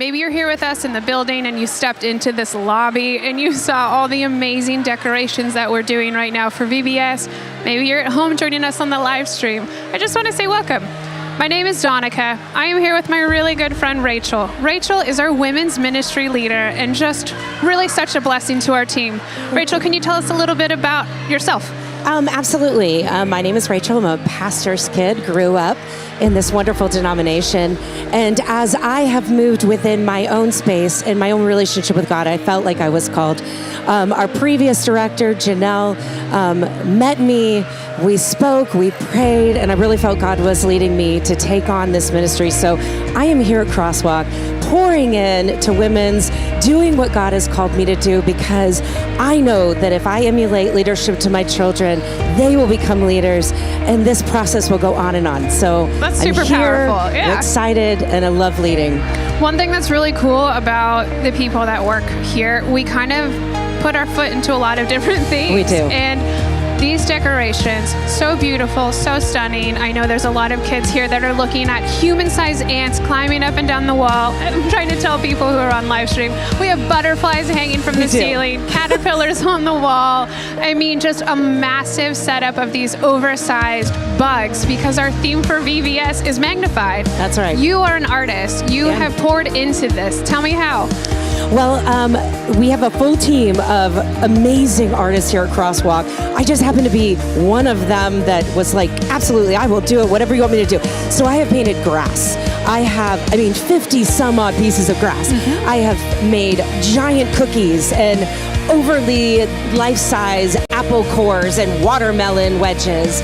maybe you're here with us in the building and you stepped into this lobby and you saw all the amazing decorations that we're doing right now for VBS. Maybe you're at home joining us on the live stream. I just want to say welcome. My name is Donica. I am here with my really good friend, Rachel. Rachel is our women's ministry leader and just really such a blessing to our team. Rachel, can you tell us a little bit about yourself? Absolutely. My name is Rachel. I'm a pastor's kid, grew up in this wonderful denomination. And as I have moved within my own space and my own relationship with God, I felt like I was called. Our previous director, Janelle, met me. We spoke, we prayed, and I really felt God was leading me to take on this ministry. So I am here at Crosswalk, pouring in to women's, doing what God has called me to do, because I know that if I emulate leadership to my children, they will become leaders, and this process will go on and on. So that's super I'm here, powerful. Yeah. Excited, and I love leading. One thing that's really cool about the people that work here, we kind of put our foot into a lot of different things. We do. And these decorations, so beautiful, so stunning. I know there's a lot of kids here that are looking at human-sized ants climbing up and down the wall. I'm trying to tell people who are on live stream, we have butterflies hanging from the ceiling, caterpillars on the wall. I mean, just a massive setup of these oversized bugs, because our theme for VBS is magnified. That's right. You are an artist. You have poured into this. Tell me how. Well, we have a full team of amazing artists here at Crosswalk. I just happen to be one of them that was like, absolutely, I will do it, whatever you want me to do. So I have painted grass. I have, 50 some odd pieces of grass. Mm-hmm. I have made giant cookies and overly life-size apple cores and watermelon wedges.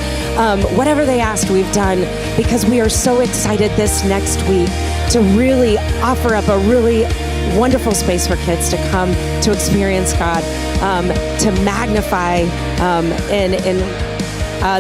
Whatever they asked, we've done, because we are so excited this next week to really offer up a really wonderful space for kids to come to experience God, to magnify in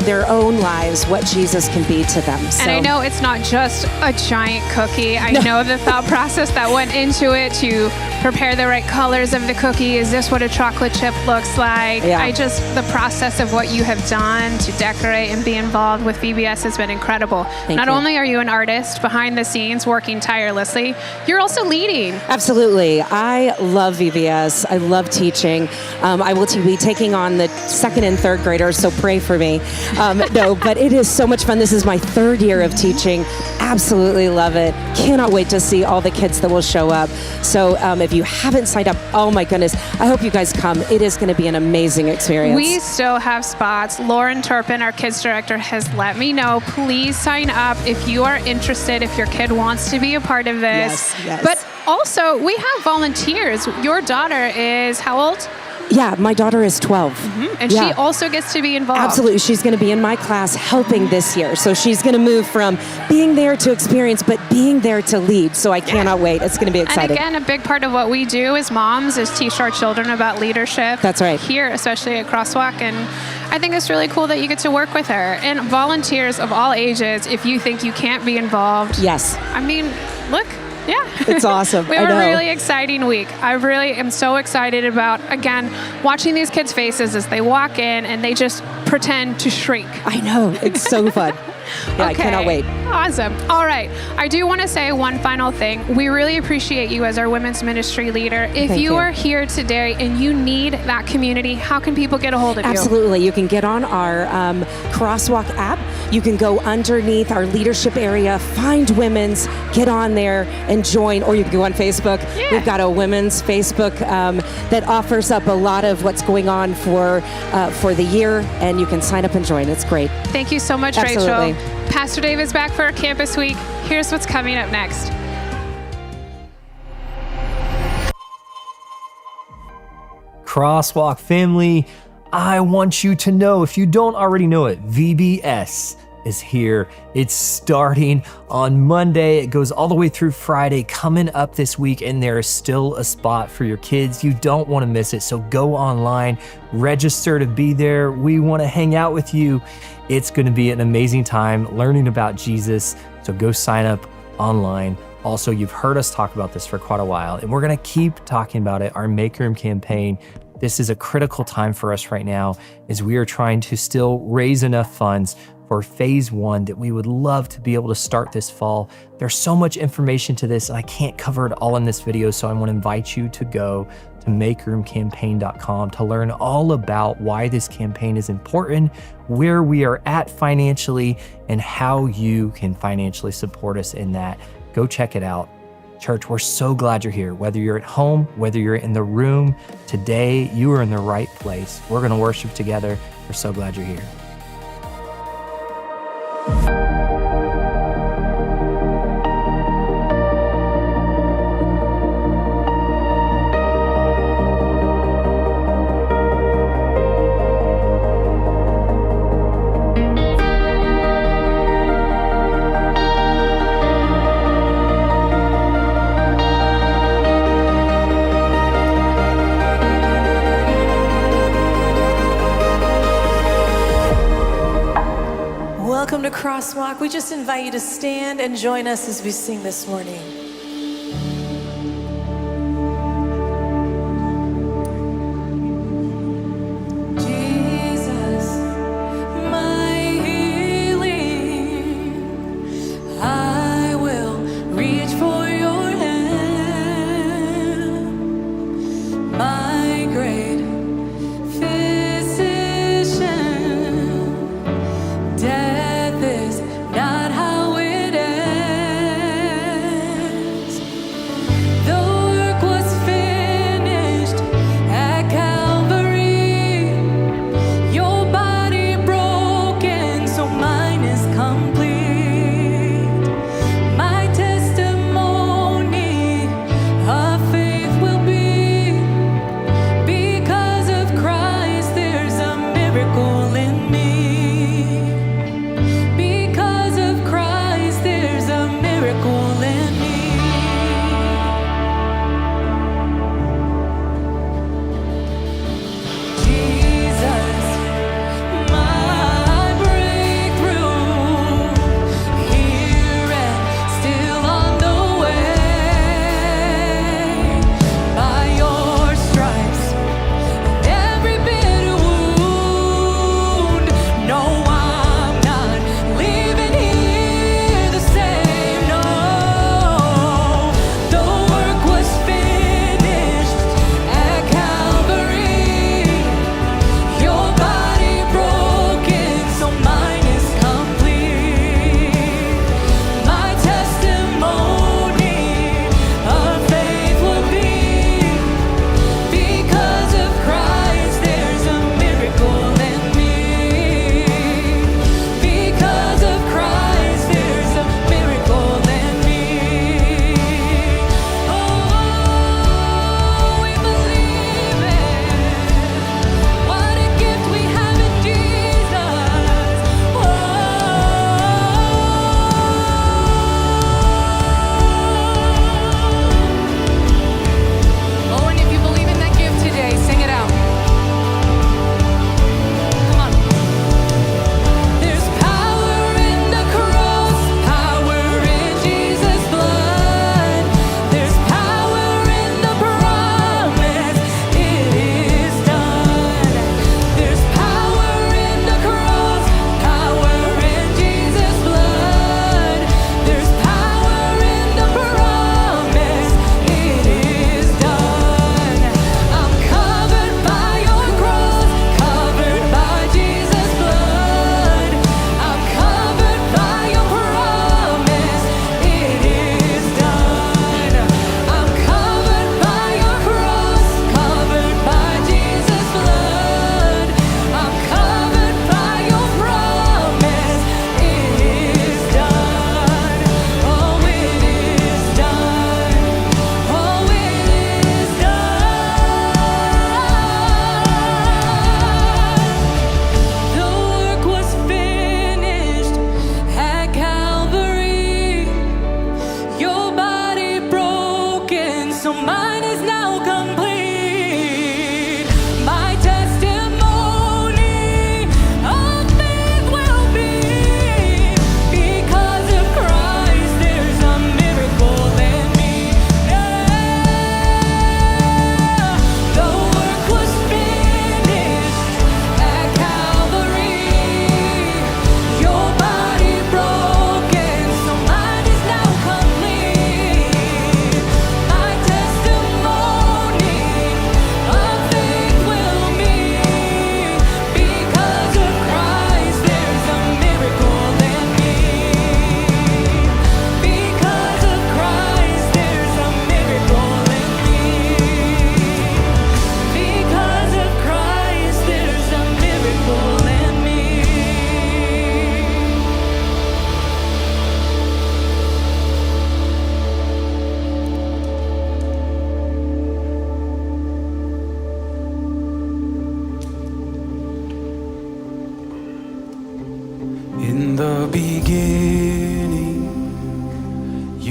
their own lives what Jesus can be to them. So. And I know it's not just a giant cookie. I know the thought process that went into it to prepare the right colors of the cookie. Is this what a chocolate chip looks like? Yeah. The process of what you have done to decorate and be involved with VBS has been incredible. Not only are you an artist behind the scenes working tirelessly, you're also leading. Absolutely. I love VBS. I love teaching. I will be taking on the second and third graders, so pray for me. No, but it is so much fun. This is my third year of teaching. Absolutely love it. Cannot wait to see all the kids that will show up. So if you haven't signed up, oh my goodness, I hope you guys come. It is going to be an amazing experience. We still have spots. Lauren Turpin, our kids director, has let me know. Please sign up if you are interested, if your kid wants to be a part of this. Yes. But also, we have volunteers. Your daughter is how old? Yeah, my daughter is 12. Mm-hmm. And she also gets to be involved. Absolutely. She's going to be in my class helping this year. So she's going to move from being there to experience, but being there to lead. So I cannot wait. It's going to be exciting. And again, a big part of what we do as moms is teach our children about leadership. That's right. Here, especially at Crosswalk. And I think it's really cool that you get to work with her. And volunteers of all ages, if you think you can't be involved. Yes. Look. Yeah. It's awesome. We have a really exciting week. I really am so excited about, again, watching these kids' faces as they walk in and they just pretend to shriek. I know. It's so fun. Yeah, I cannot wait. Awesome. All right. I do want to say one final thing. We really appreciate you as our women's ministry leader. If you are here today and you need that community, how can people get a hold of you? Absolutely. You can get on our Crosswalk app. You can go underneath our leadership area, find women's, get on there and join, or you can go on Facebook. Yeah. We've got a women's Facebook that offers up a lot of what's going on for the year, and you can sign up and join. It's great. Thank you so much, Absolutely. Rachel. Pastor Dave is back for our campus week. Here's what's coming up next. Crosswalk family, I want you to know, if you don't already know it, VBS is here. It's starting on Monday. It goes all the way through Friday, coming up this week, and there is still a spot for your kids. You don't want to miss it, so go online, register to be there. We want to hang out with you. It's going to be an amazing time learning about Jesus, so go sign up online. Also, you've heard us talk about this for quite a while, and we're going to keep talking about it, our Make Room campaign. This is a critical time for us right now as we are trying to still raise enough funds for phase 1 that we would love to be able to start this fall. There's so much information to this, and I can't cover it all in this video, so I want to invite you to go to makeroomcampaign.com to learn all about why this campaign is important, where we are at financially, and how you can financially support us in that. Go check it out. Church, we're so glad you're here. Whether you're at home, whether you're in the room, today you are in the right place. We're going to worship together. We're so glad you're here. Welcome to Crosswalk. We just invite you to stand and join us as we sing this morning. Jesus, my healing, I will reach for your hand, my great physician. Death is not how it ends.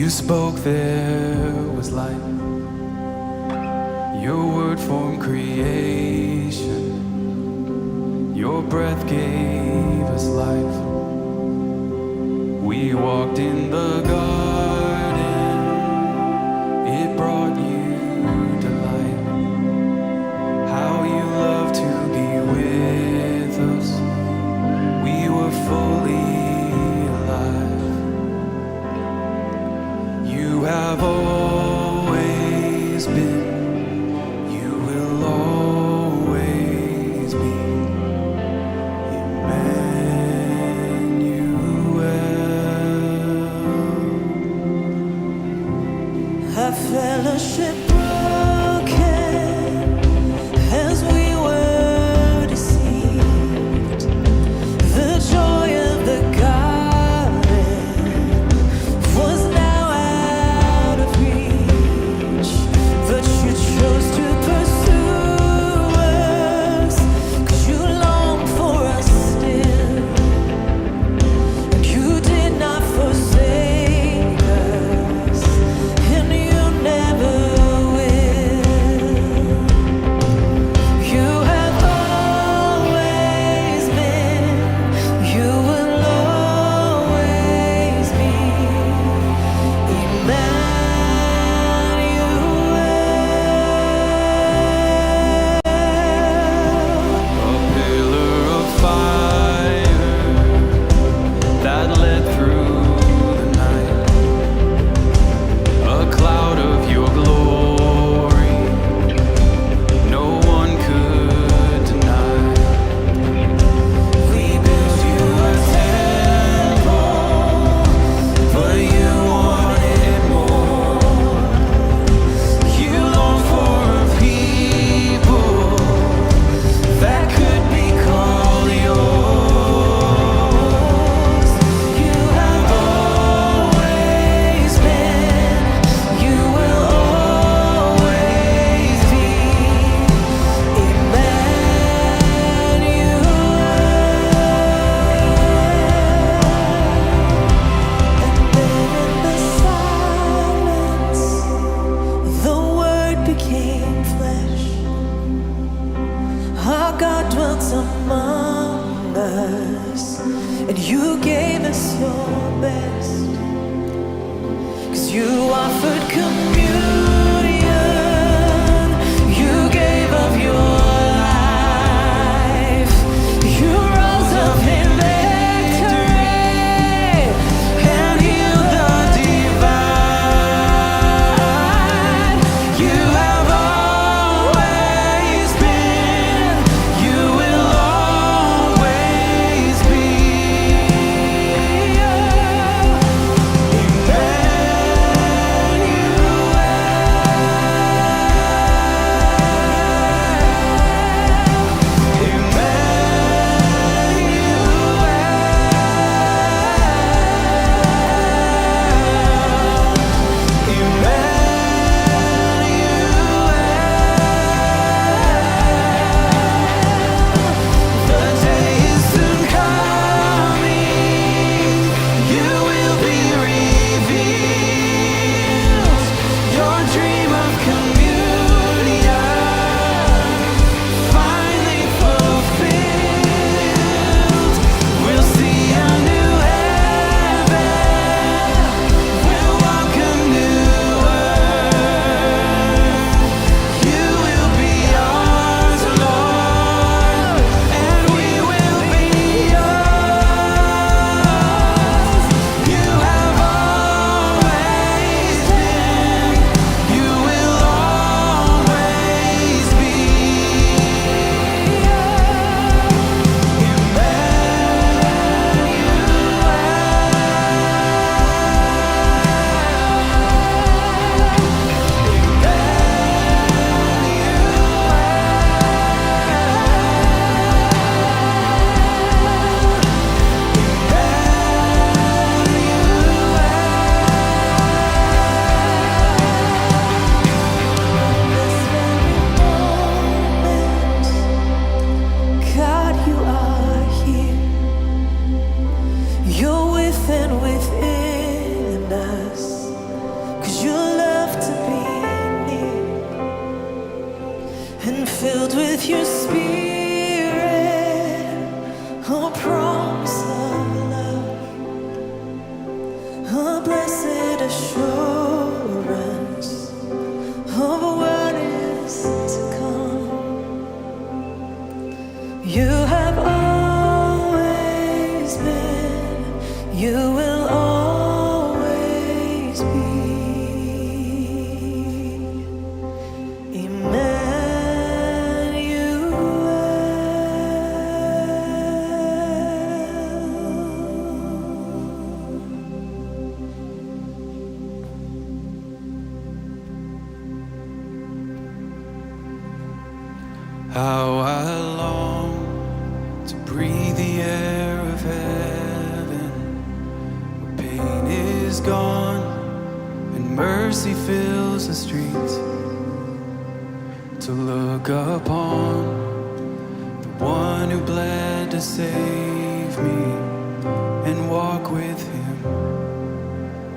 You spoke, there was light. Your word formed creation. Your breath gave us life. We walked in the garden. It brought you delight. How you love to be with us. We were fully alive. You have always been. You will always be. Our fellowship broken as we were deceived. The joy of the garden was now out of reach, but you chose to pursue us, 'cause you long for us still, and you did not forsake us, and you never will. You have always been, you will always be Emmanuel. A pillar of fire that led through the night. A cloud of your glory, no one could deny. We built you a temple, but you wanted more. You long for a people that could be called yours. You have always been, you will always be Emmanuel. And then in the silence, the Word became flesh. Our God dwelt among us, and you gave us your best, 'cause you offered communion, you gave of your life, you rose up in victory, and healed the divine. You have always been, you will always be Emmanuel. with your spirit, a promise of love, a blessed assurance of what is to come. You have always been, you will always be. How I long to breathe the air of heaven, where pain is gone and mercy fills the streets. To look upon the one who bled to save me and walk with him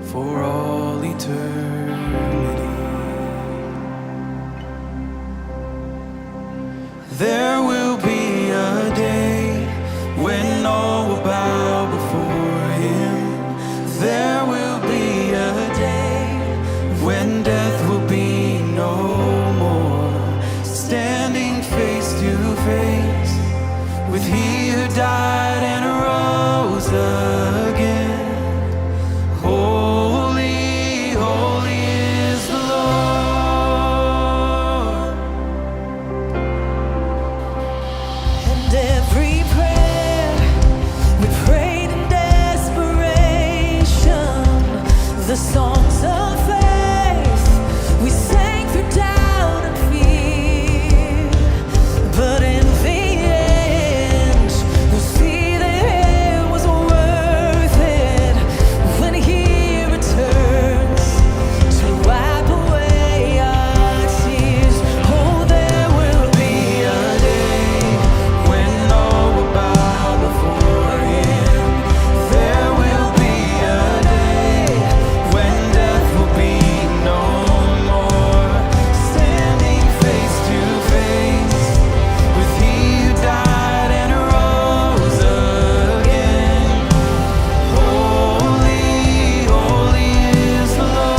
for all eternity. There will be a day when all will bow before him. There will be a day when death will be no more. Standing face to face with he who died and rose again. Holy, holy is the Lord. And every prayer we prayed in desperation, the songs of faith we sang through doubt and fear. But in the end, we'll see that it was worth it when he returns to wipe away our tears. Oh, there will be A day when all will bow before him. There will be a day when death will be no more. Standing face to face with he who died and rose again. Holy, holy is the Lord.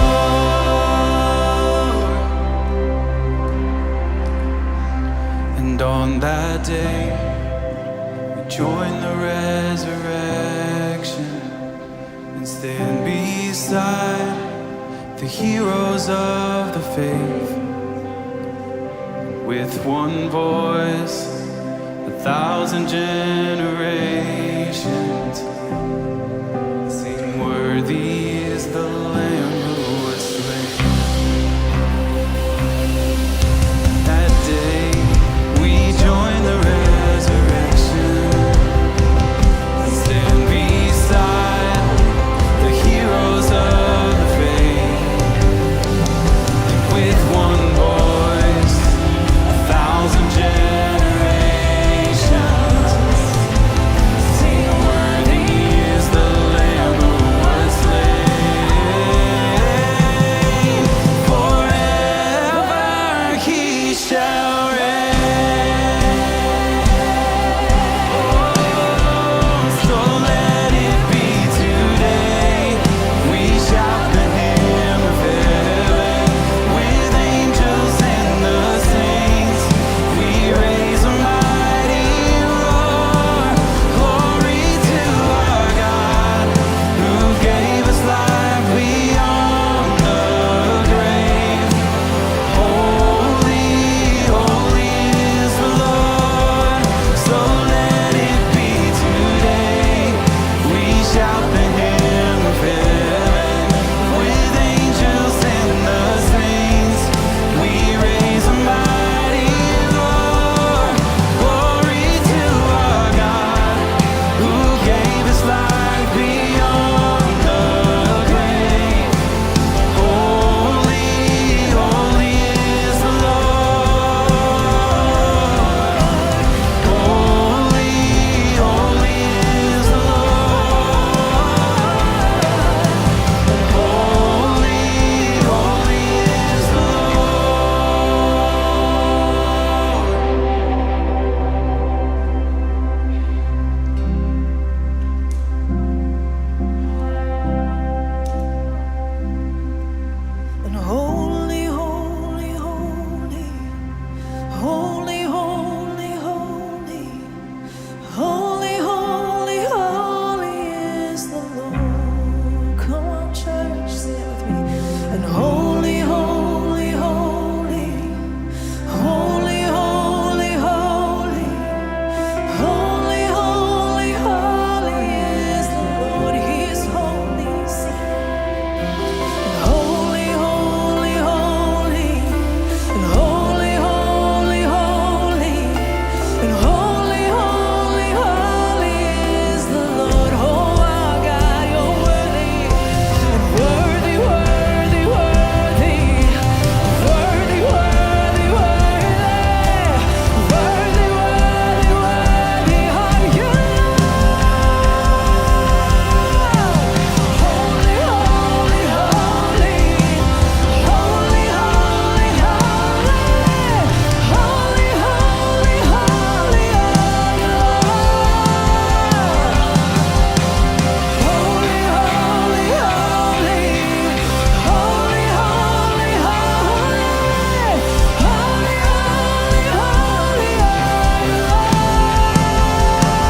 And on that day, we join the resurrection and stand beside the heroes of the faith. With one voice, 1,000 generations sing, worthy is the Lamb who was slain. That day we join the resurrection and stand beside the heroes of the faith. With one voice, 1,000 generations sing, worthy And holy, holy, holy, holy, holy, holy, holy, holy, holy is the Lord. He is holy. Sing. Holy, holy, holy, and holy, holy, holy, and holy, holy, holy is the Lord. Oh, our God, you're worthy, and worthy, worthy, worthy, worthy, worthy, worthy, worthy, worthy, worthy are you, holy, holy, holy, holy, holy, holy, holy, holy, holy are you, holy, holy, holy, holy, holy, holy, holy, holy are you,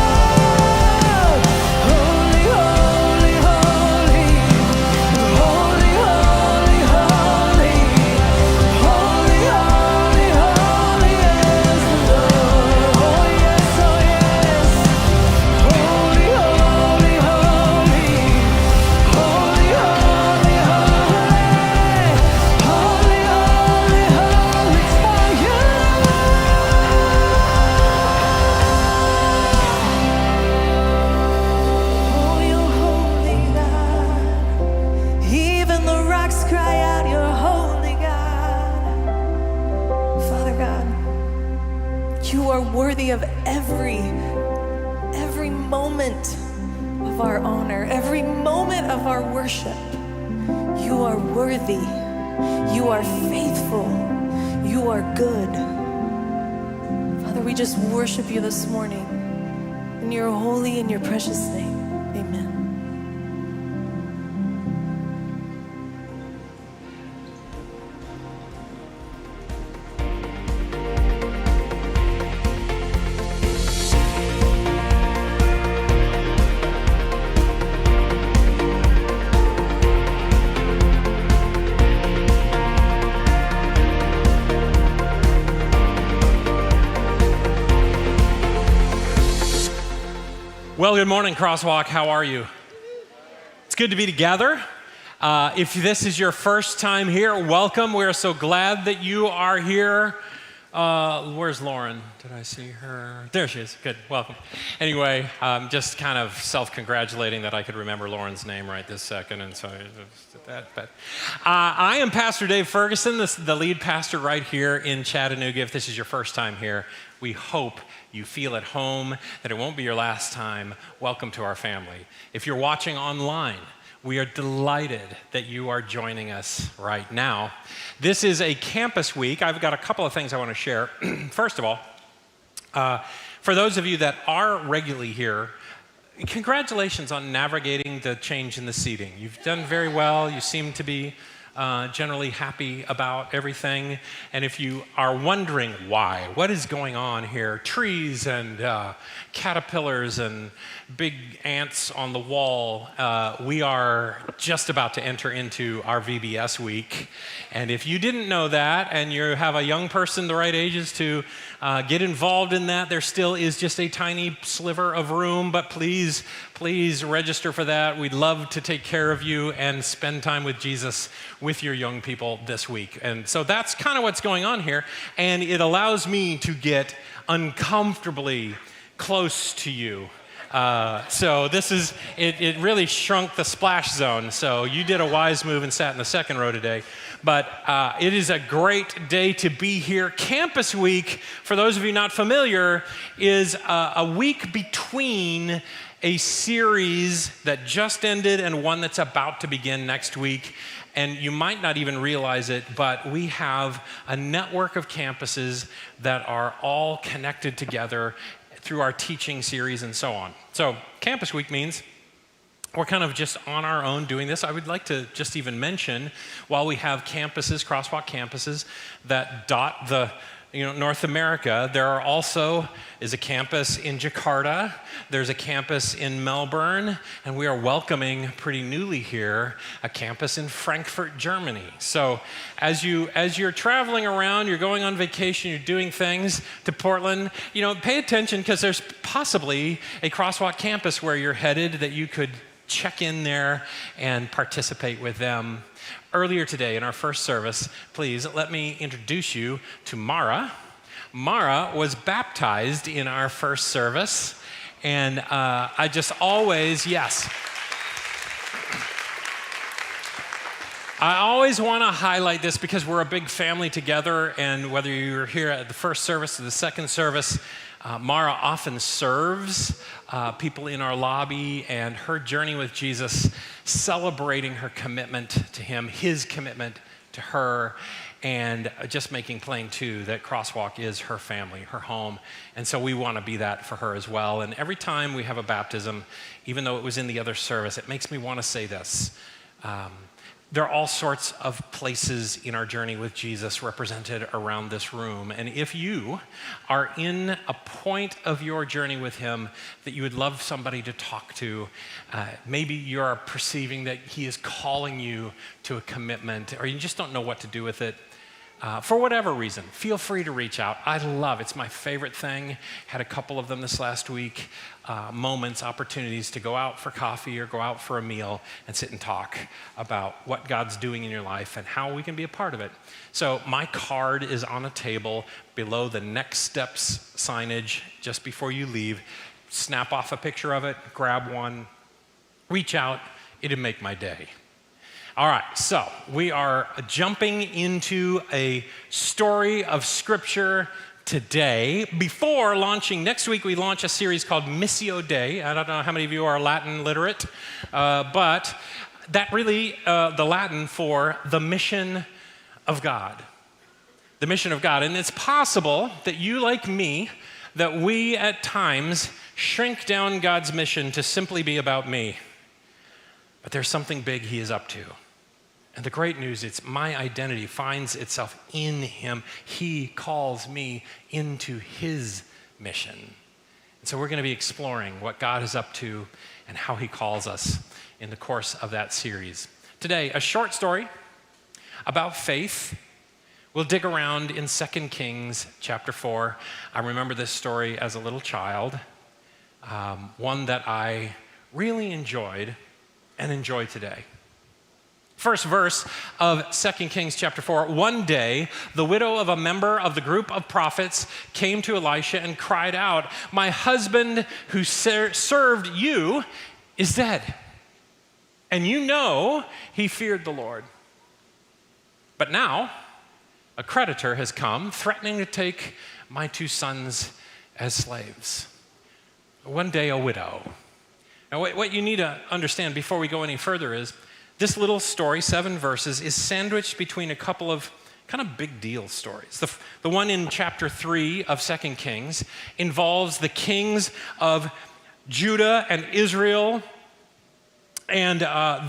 holy, holy, holy, holy, holy, holy, holy, holy, holy is the Lord. Oh yes, oh yes. Holy, holy, holy, holy, holy, holy, holy, holy, holy are you. Oh, you're holy, God. Even the rocks cry out, you're holy, God. Father God, you are worthy of every moment of our honor, every moment of our worship. You are worthy. You are faithful. You are good. Father, we just worship you this morning in your holy and your precious name. Amen. Well, good morning, Crosswalk. How are you? It's good to be together. If this is your first time here, welcome. We're so glad that you are here. Where's Lauren? Did I see her? There she is. Good. Welcome. Anyway, just kind of self-congratulating that I could remember Lauren's name right this second, and so I just did that. But I am Pastor Dave Ferguson, the lead pastor right here in Chattanooga. If this is your first time here, we hope you feel at home, that it won't be your last time. Welcome to our family. If you're watching online, we are delighted that you are joining us right now. This is a campus week. I've got a couple of things I want to share. First of all, for those of you that are regularly here, congratulations on navigating the change in the seating. You've done very well. You seem to be generally happy about everything. And if you are wondering why, what is going on here? Trees and caterpillars and big ants on the wall. We are just about to enter into our VBS week. And if you didn't know that and you have a young person the right ages to get involved in that, there still is just a tiny sliver of room, but please register for that. We'd love to take care of you and spend time with Jesus with your young people this week. And so that's kind of what's going on here. And it allows me to get uncomfortably close to you. So this is, it really shrunk the splash zone. So you did a wise move and sat in the second row today. But it is a great day to be here. Campus Week, for those of you not familiar, is a week between a series that just ended and one that's about to begin next week. And you might not even realize it, but we have a network of campuses that are all connected together through our teaching series and so on. So Campus Week means we're kind of just on our own doing this. I would like to just even mention, while we have campuses, Crosswalk campuses, that dot the North America, there is a campus in Jakarta, there's a campus in Melbourne, and we are welcoming pretty newly here a campus in Frankfurt, Germany. So as you're traveling around, you're going on vacation, you're doing things to Portland, pay attention, because there's possibly a Crosswalk campus where you're headed that you could check in there and participate with them. Earlier today in our first service, please let me introduce you to Mara. Mara was baptized in our first service, and I just always, yes. I always want to highlight this because we're a big family together, and whether you're here at the first service or the second service, Mara often serves people in our lobby, and her journey with Jesus, celebrating her commitment to him, his commitment to her, and just making plain too that Crosswalk is her family, her home. And so we want to be that for her as well. And every time we have a baptism, even though it was in the other service, it makes me want to say this. There are all sorts of places in our journey with Jesus represented around this room. And if you are in a point of your journey with him that you would love somebody to talk to, maybe you're perceiving that he is calling you to a commitment, or you just don't know what to do with it, for whatever reason, feel free to reach out. It's my favorite thing. Had a couple of them this last week, opportunities to go out for coffee or go out for a meal and sit and talk about what God's doing in your life and how we can be a part of it. So my card is on a table below the next steps signage just before you leave. Snap off a picture of it, grab one, reach out. It'd make my day. All right, so we are jumping into a story of Scripture today. Before launching, next week we launch a series called Missio Dei. I don't know how many of you are Latin literate, but that really, the Latin for the mission of God. The mission of God. And it's possible that you, like me, that we at times shrink down God's mission to simply be about me. But there's something big he is up to. And the great news, it's my identity finds itself in him. He calls me into his mission. And so we're going to be exploring what God is up to and how he calls us in the course of that series. Today, a short story about faith. We'll dig around in 2 Kings chapter 4. I remember this story as a little child, one that I really enjoyed and enjoy today. First verse of 2 Kings chapter 4. One day, the widow of a member of the group of prophets came to Elisha and cried out, "My husband who served you is dead." And he feared the Lord. But now, a creditor has come, threatening to take my 2 sons as slaves. One day, a widow. Now, what you need to understand before we go any further is, this little story, 7 verses, is sandwiched between a couple of kind of big deal stories. The one in chapter 3 of 2 Kings involves the kings of Judah and Israel, and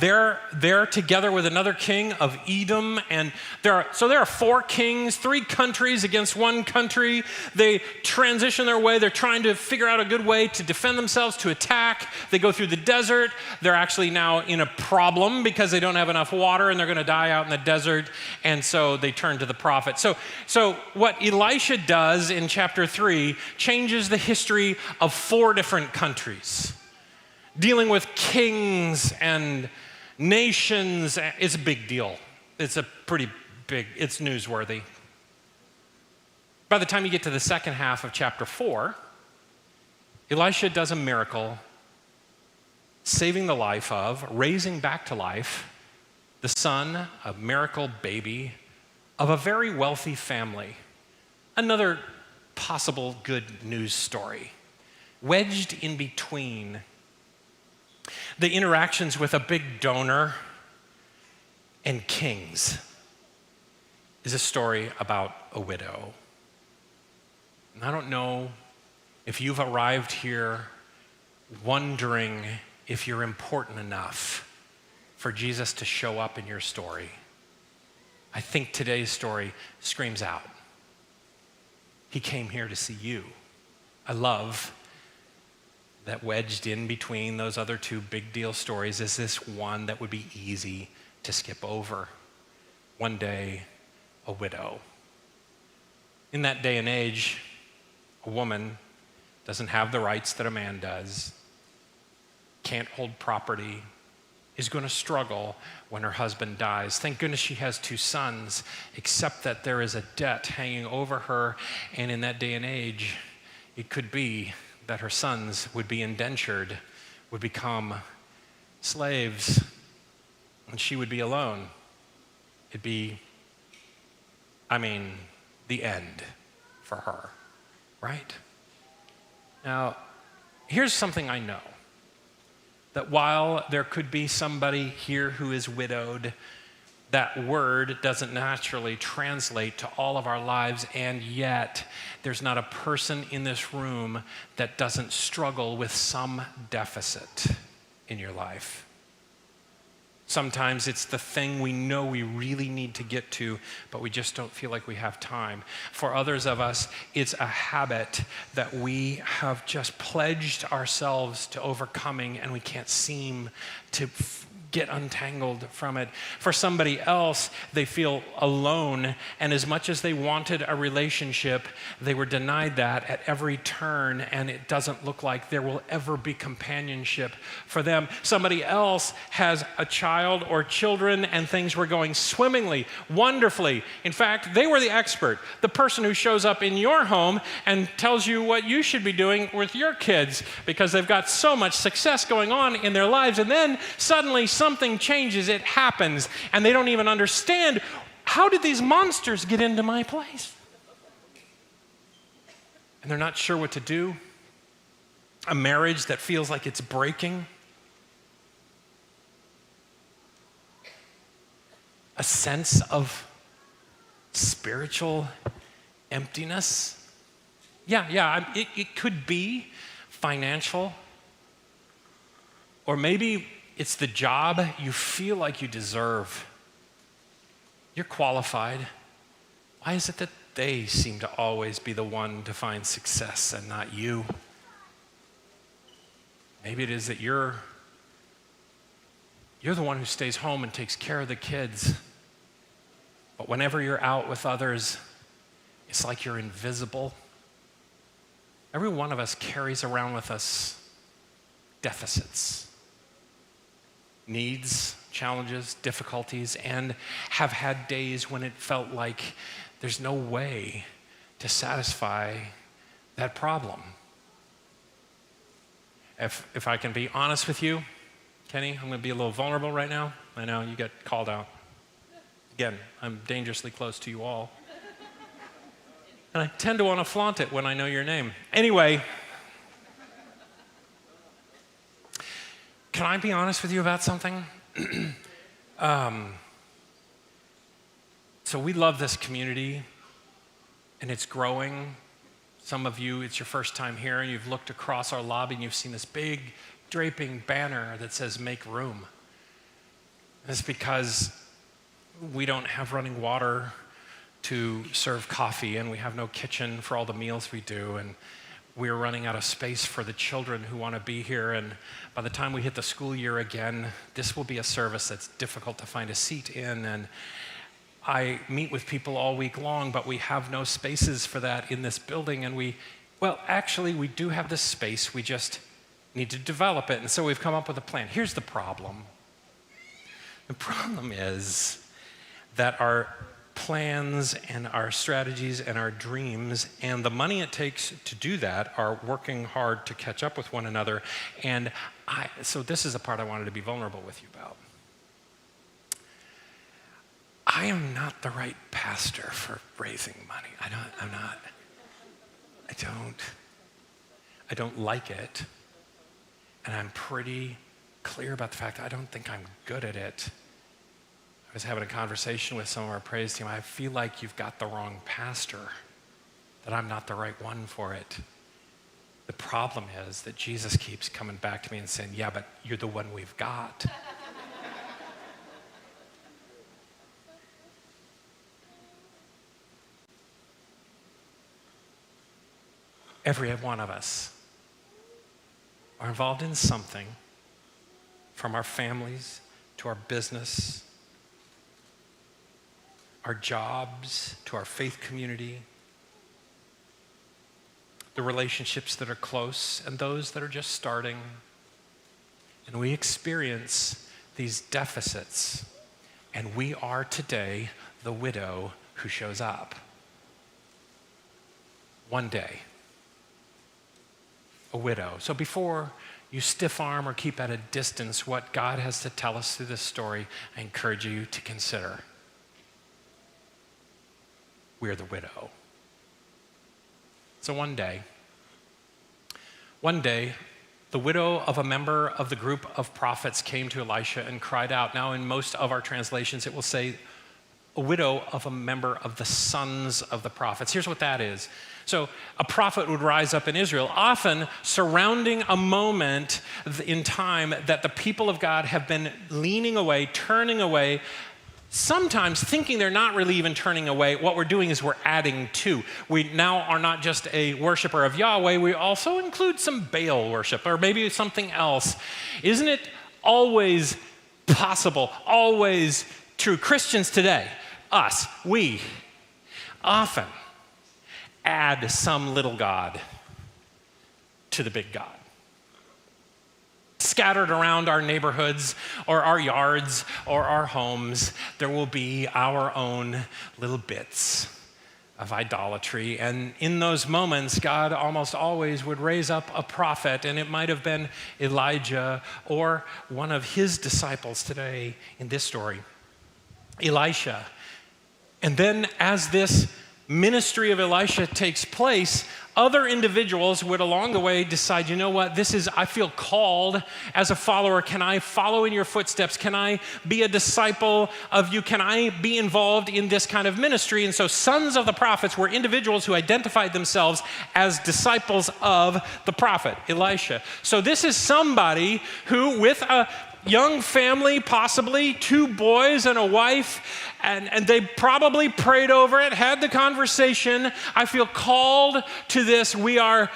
they're together with another king of Edom, and there are 4 kings, 3 countries against 1 country. They transition their way. They're trying to figure out a good way to defend themselves, to attack. They go through the desert. They're actually now in a problem because they don't have enough water, and they're going to die out in the desert, and so they turn to the prophet. So what Elisha does in chapter 3 changes the history of 4 different countries. Dealing with kings and nations is a big deal. It's it's newsworthy. By the time you get to the second half of chapter 4, Elisha does a miracle, saving the life of, raising back to life, the son, a miracle baby, of a very wealthy family. Another possible good news story. Wedged in between the interactions with a big donor and kings is a story about a widow. And I don't know if you've arrived here wondering if you're important enough for Jesus to show up in your story. I think today's story screams out. He came here to see you. I love that wedged in between those other two big deal stories is this one that would be easy to skip over. One day, a widow. In that day and age, a woman doesn't have the rights that a man does, can't hold property, is going to struggle when her husband dies. Thank goodness she has 2 sons, except that there is a debt hanging over her, and in that day and age, it could be that her sons would be indentured, would become slaves, and she would be alone. It'd be, the end for her, right? Now, here's something I know. That while there could be somebody here who is widowed, that word doesn't naturally translate to all of our lives, and yet there's not a person in this room that doesn't struggle with some deficit in your life. Sometimes it's the thing we know we really need to get to, but we just don't feel like we have time. For others of us, it's a habit that we have just pledged ourselves to overcoming, and we can't seem to get untangled from it. For somebody else, they feel alone, and as much as they wanted a relationship, they were denied that at every turn, and it doesn't look like there will ever be companionship for them. Somebody else has a child or children, and things were going swimmingly, wonderfully. In fact, they were the expert, the person who shows up in your home and tells you what you should be doing with your kids because they've got so much success going on in their lives, and then suddenly something changes, it happens, and they don't even understand, how did these monsters get into my place? And they're not sure what to do. A marriage that feels like it's breaking. A sense of spiritual emptiness. It could be financial, or maybe it's the job you feel like you deserve. You're qualified. Why is it that they seem to always be the one to find success and not you? Maybe it is that you're the one who stays home and takes care of the kids. But whenever you're out with others, it's like you're invisible. Every one of us carries around with us deficits, needs, challenges, difficulties, and have had days when it felt like there's no way to satisfy that problem. If I can be honest with you, Kenny, I'm going to be a little vulnerable right now. I know you get called out. Again, I'm dangerously close to you all. And I tend to want to flaunt it when I know your name. Anyway, can I be honest with you about something? So we love this community, and it's growing. Some of you, it's your first time here, and you've looked across our lobby, and you've seen this big draping banner that says, "Make room." And it's because we don't have running water to serve coffee, and we have no kitchen for all the meals we do, and we're running out of space for the children who want to be here, and by the time we hit the school year again, this will be a service that's difficult to find a seat in, and I meet with people all week long, but we have no spaces for that in this building, and we do have this space, we just need to develop it, and so we've come up with a plan. Here's the problem. The problem is that our plans and our strategies and our dreams and the money it takes to do that are working hard to catch up with one another. And so this is the part I wanted to be vulnerable with you about. I am not the right pastor for raising money. I don't like it. And I'm pretty clear about the fact that I don't think I'm good at it. I was having a conversation with some of our praise team. I feel like you've got the wrong pastor, that I'm not the right one for it. The problem is that Jesus keeps coming back to me and saying, "Yeah, but you're the one we've got." every one of us are involved in something, from our families to our business, our jobs to our faith community, the relationships that are close and those that are just starting. And we experience these deficits, and we are today the widow who shows up. One day, a widow. So before you stiff arm or keep at a distance what God has to tell us through this story, I encourage you to consider. We're the widow. So one day, the widow of a member of the group of prophets came to Elisha and cried out. Now, in most of our translations, it will say a widow of a member of the sons of the prophets. Here's what that is. So a prophet would rise up in Israel, often surrounding a moment in time that the people of God have been leaning away, turning away, sometimes thinking they're not really even turning away. What we're doing is we're adding to. We now are not just a worshiper of Yahweh, we also include some Baal worship or maybe something else. Isn't it always possible, always true? Christians today, us, we often add some little God to the big God. Scattered around our neighborhoods or our yards or our homes, there will be our own little bits of idolatry. And in those moments, God almost always would raise up a prophet, and it might have been Elijah or one of his disciples today in this story, Elisha. And then as this ministry of Elisha takes place, other individuals would along the way decide, you know what, I feel called as a follower. Can I follow in your footsteps? Can I be a disciple of you? Can I be involved in this kind of ministry? And so sons of the prophets were individuals who identified themselves as disciples of the prophet, Elisha. So this is somebody who, with a young family, possibly 2 boys and a wife, and they probably prayed over it, had the conversation. I feel called to this. We are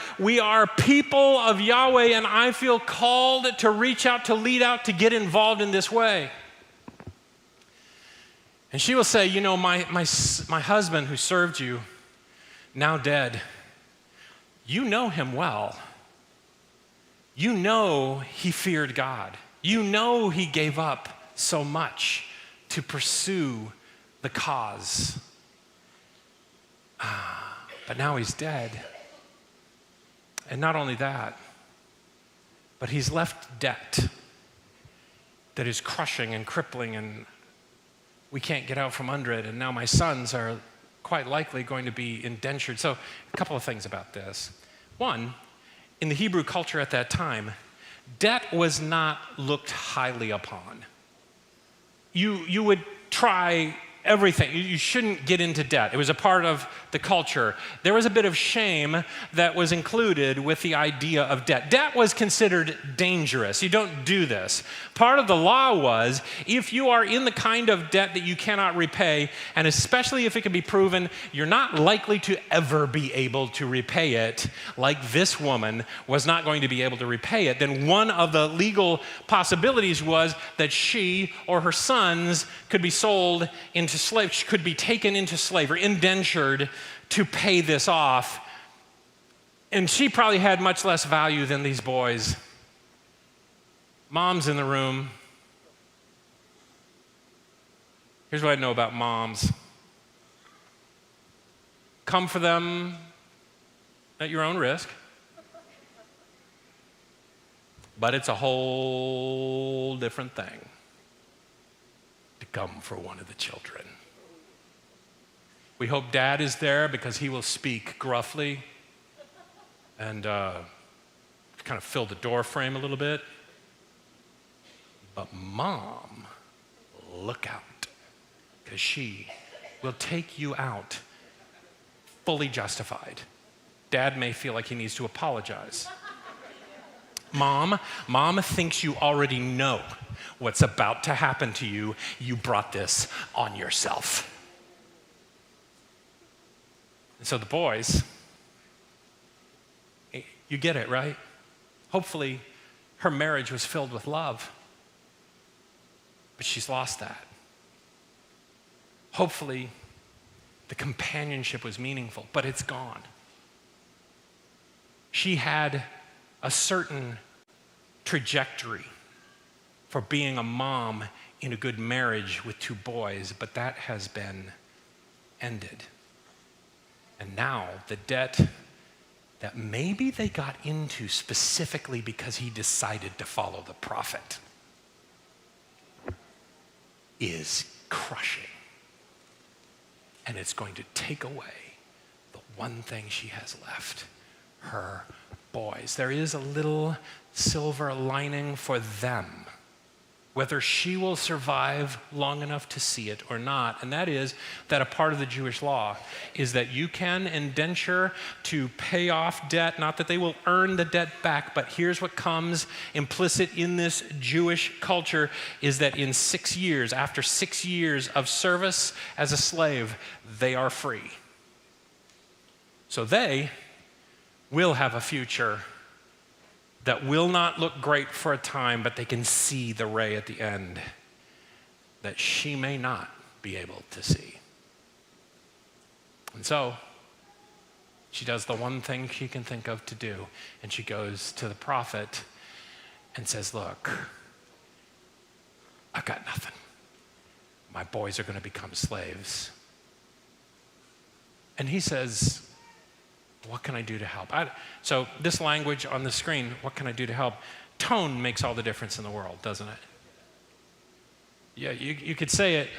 people of Yahweh, and I feel called to reach out, to lead out, to get involved in this way. And she will say, you know, my husband who served you, now dead, you know him well. You know he feared God. You know he gave up so much to pursue the cause. But now he's dead. And not only that, but he's left debt that is crushing and crippling, and we can't get out from under it. And now my sons are quite likely going to be indentured. So a couple of things about this. One, in the Hebrew culture at that time, debt was not looked highly upon. You would try everything. You shouldn't get into debt. It was a part of the culture. There was a bit of shame that was included with the idea of debt. Debt was considered dangerous. You don't do this. Part of the law was if you are in the kind of debt that you cannot repay, and especially if it can be proven you're not likely to ever be able to repay it, like this woman was not going to be able to repay it, then one of the legal possibilities was that she or her sons could be sold into slavery, could be taken into slavery, indentured to pay this off. And she probably had much less value than these boys. Moms in the room. Here's what I know about moms. Come for them at your own risk. But it's a whole different thing to come for one of the children. We hope Dad is there because he will speak gruffly and kind of fill the door frame a little bit. But Mom, look out, because she will take you out fully justified. Dad may feel like he needs to apologize. Mom thinks you already know what's about to happen to you. You brought this on yourself. And so the boys, You get it, right? Hopefully, her marriage was filled with love, but she's lost that. Hopefully, the companionship was meaningful, but it's gone. She had a certain trajectory for being a mom in a good marriage with 2 boys, but that has been ended. And now the debt that maybe they got into specifically because he decided to follow the prophet is crushing. And it's going to take away the one thing she has left, her boys. There is a little silver lining for them, whether she will survive long enough to see it or not. And that is that a part of the Jewish law is that you can indenture to pay off debt, not that they will earn the debt back, but here's what comes implicit in this Jewish culture is that in 6 years, after 6 years of service as a slave, they are free. So they will have a future that will not look great for a time, but they can see the ray at the end that she may not be able to see. And so she does the one thing she can think of to do, and she goes to the prophet and says, look, I've got nothing. My boys are going to become slaves. And he says, what can I do to help? So this language on the screen, what can I do to help? Tone makes all the difference in the world, doesn't it? Yeah, you could say it.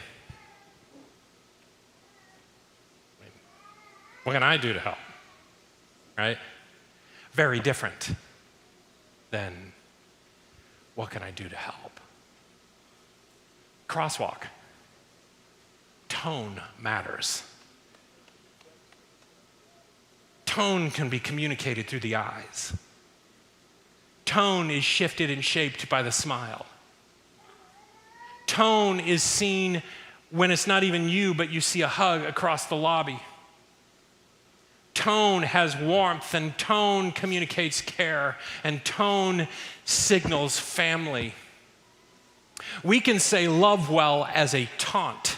What can I do to help? Right? Very different than what can I do to help? Crosswalk. Tone matters. Tone can be communicated through the eyes. Tone is shifted and shaped by the smile. Tone is seen when it's not even you, but you see a hug across the lobby. Tone has warmth, and tone communicates care, and tone signals family. We can say love well as a taunt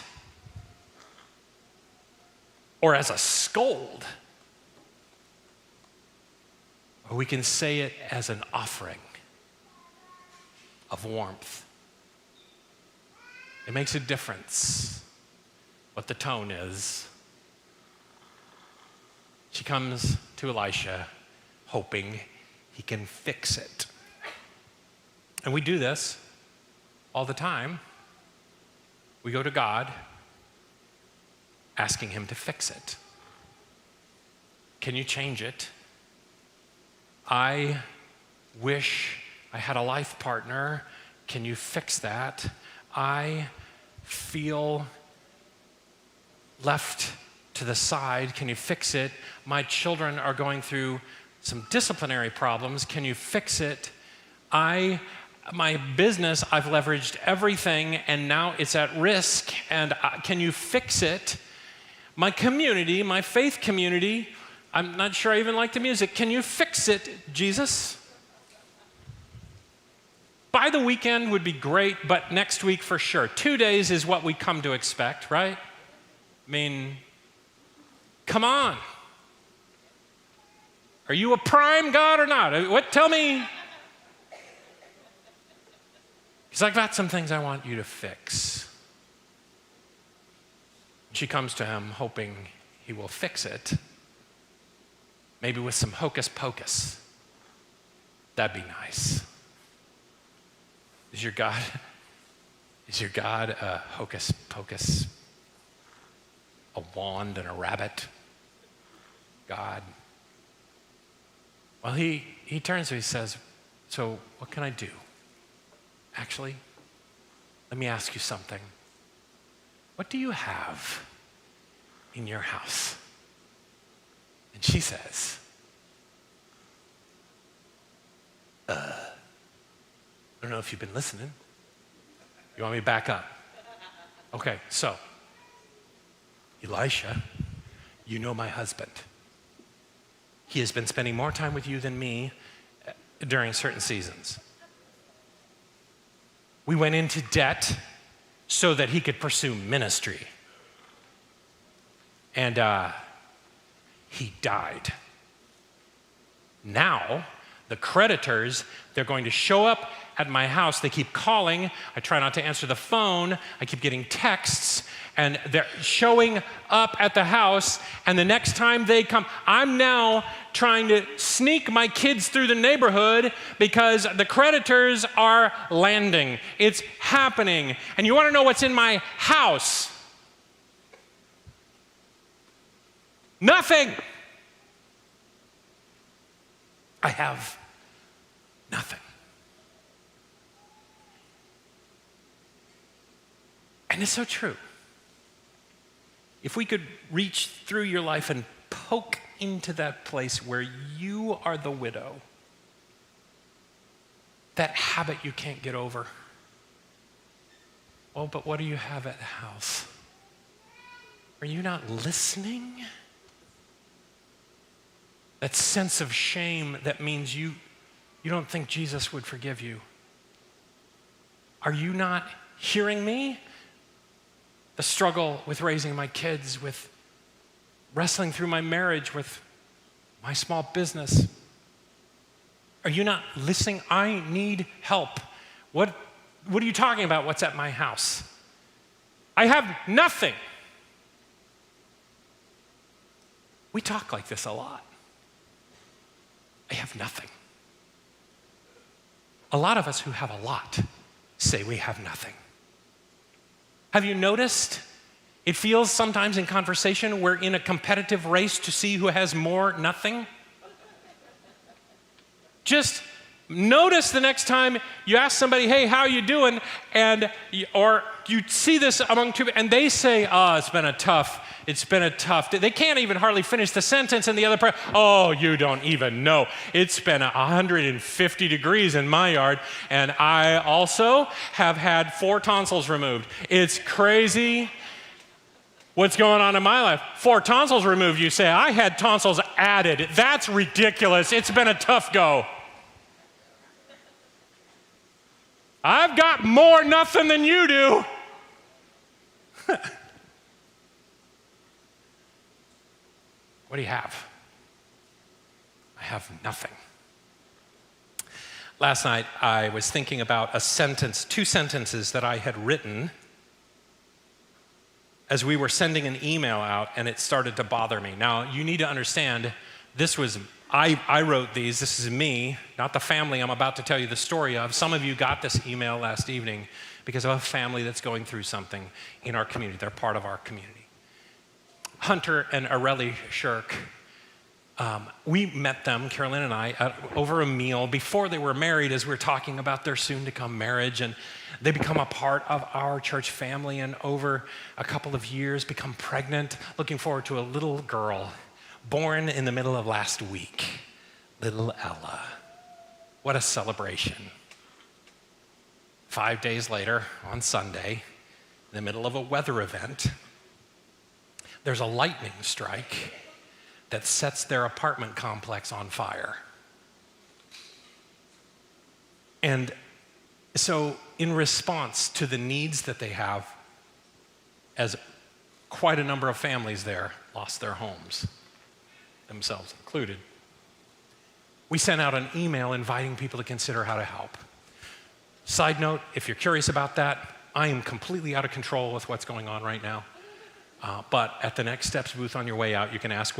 or as a scold. Or we can say it as an offering of warmth. It makes a difference what the tone is. She comes to Elisha hoping he can fix it. And we do this all the time. We go to God asking him to fix it. Can you change it? I wish I had a life partner. Can you fix that? I feel left to the side. Can you fix it? My children are going through some disciplinary problems. Can you fix it? My business, I've leveraged everything and now it's at risk. And can you fix it? My community, my faith community, I'm not sure I even like the music. Can you fix it, Jesus? By the weekend would be great, but next week for sure. 2 days is what we come to expect, right? I mean, come on. Are you a prime God or not? What? Tell me. He's like, I've got some things I want you to fix. She comes to him hoping he will fix it. Maybe with some hocus pocus. That'd be nice. Is your God a hocus pocus, a wand and a rabbit God? Well, he turns to, he says, so what can I do? Actually, let me ask you something. What do you have in your house? And she says, I don't know if you've been listening. You want me to back up? Okay, so, Elisha, you know my husband. he has been spending more time with you than me during certain seasons. We went into debt so that he could pursue ministry. And he died. Now, the creditors, they're going to show up at my house. They keep calling. I try not to answer the phone. I keep getting texts, and they're showing up at the house. And the next time they come, I'm now trying to sneak my kids through the neighborhood because the creditors are landing. It's happening. And you want to know what's in my house? Nothing. I have nothing. And it's so true. If we could reach through your life and poke into that place where you are the widow, that habit you can't get over. Oh, but what do you have at the house? Are you not listening? That sense of shame that means you don't think Jesus would forgive you. Are you not hearing me? The struggle with raising my kids, with wrestling through my marriage, with my small business. Are you not listening? I need help. What are you talking about? What's at my house? I have nothing. We talk like this a lot. I have nothing. A lot of us who have a lot say we have nothing. Have you noticed? It feels sometimes in conversation we're in a competitive race to see who has more nothing. Just notice the next time you ask somebody, hey, how are you doing? Or you see this among two, and they say, it's been a tough. They can't even hardly finish the sentence, and the other person, oh, you don't even know. It's been 150 degrees in my yard, and I also have had 4 tonsils removed. It's crazy. What's going on in my life? 4 tonsils removed, you say. I had tonsils added. That's ridiculous. It's been a tough go. I've got more nothing than you do. What do you have? I have nothing. Last night, I was thinking about two sentences that I had written as we were sending an email out, and it started to bother me. Now, you need to understand, I wrote these. This is me, not the family I'm about to tell you the story of. Some of you got this email last evening because of a family that's going through something in our community. They're part of our community. Hunter and Areli Shirk, we met them, Carolyn and I, over a meal before they were married, as we were talking about their soon-to-come marriage, and they become a part of our church family, and over a couple of years become pregnant, looking forward to a little girl born in the middle of last week, little Ella. What a celebration. 5 days later, on Sunday, in the middle of a weather event, there's a lightning strike that sets their apartment complex on fire. And so, in response to the needs that they have, as quite a number of families there lost their homes, themselves included, we sent out an email inviting people to consider how to help. Side note, if you're curious about that, I am completely out of control with what's going on right now. But at the Next Steps booth on your way out, you can ask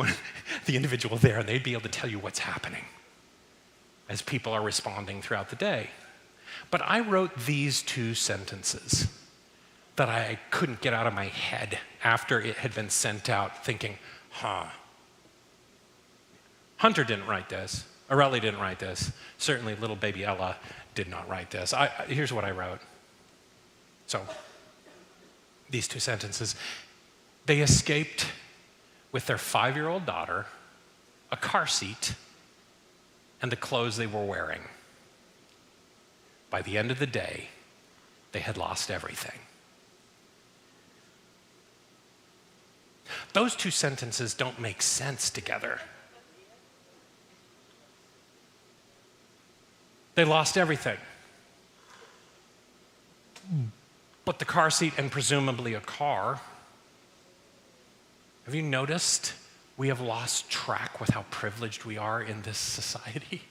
the individual there, and they'd be able to tell you what's happening as people are responding throughout the day. But I wrote these 2 sentences that I couldn't get out of my head after it had been sent out, thinking, Hunter didn't write this. Areli didn't write this. Certainly little baby Ella did not write this. Here's what I wrote. So, these 2 sentences. They escaped with their 5-year-old daughter, a car seat, and the clothes they were wearing. By the end of the day, they had lost everything. Those 2 sentences don't make sense together. They lost everything. But the car seat and presumably a car. Have you noticed we have lost track with how privileged we are in this society?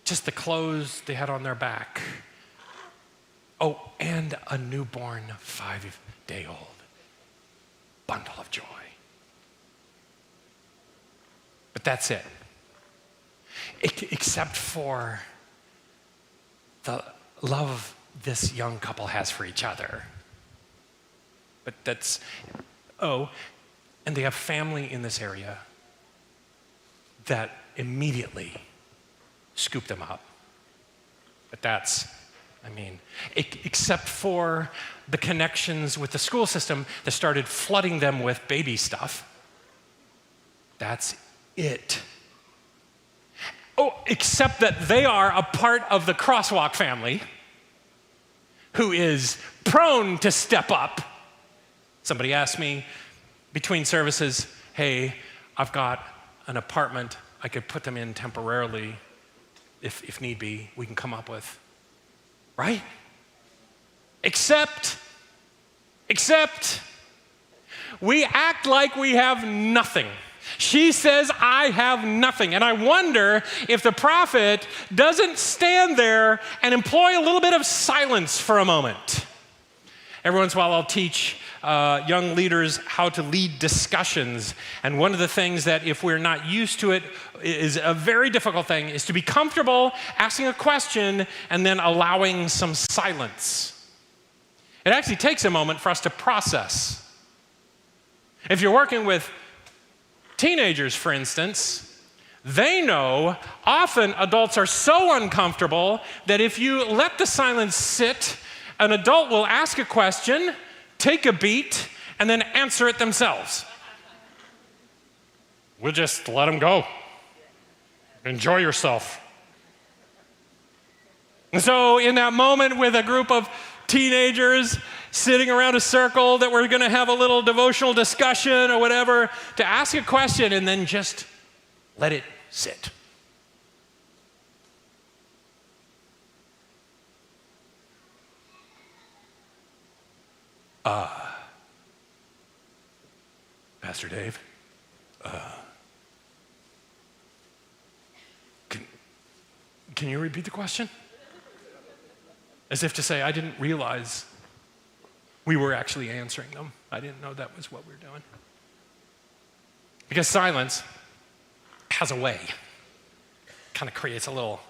Just the clothes they had on their back. Oh, and a newborn 5-day-old bundle of joy. But that's it. Except for the love this young couple has for each other. But that's, and they have family in this area that immediately scoop them up. But that's, except for the connections with the school system that started flooding them with baby stuff. That's it. Oh, except that they are a part of the Crosswalk family who is prone to step up. Somebody asked me between services, hey, I've got an apartment I could put them in temporarily if need be, we can come up with. Right? Except we act like we have nothing. She says, I have nothing. And I wonder if the prophet doesn't stand there and employ a little bit of silence for a moment. Every once in a while, I'll teach young leaders how to lead discussions. And one of the things that, if we're not used to it, is a very difficult thing, is to be comfortable asking a question and then allowing some silence. It actually takes a moment for us to process. If you're working with teenagers, for instance, they know often adults are so uncomfortable that if you let the silence sit, an adult will ask a question, take a beat, and then answer it themselves. We'll just let them go. Enjoy yourself. And so in that moment with a group of teenagers sitting around a circle that we're going to have a little devotional discussion or whatever, to ask a question and then just let it sit. Pastor Dave, can you repeat the question? As if to say, I didn't realize we were actually answering them. I didn't know that was what we were doing. Because silence has a way, kind of creates a little,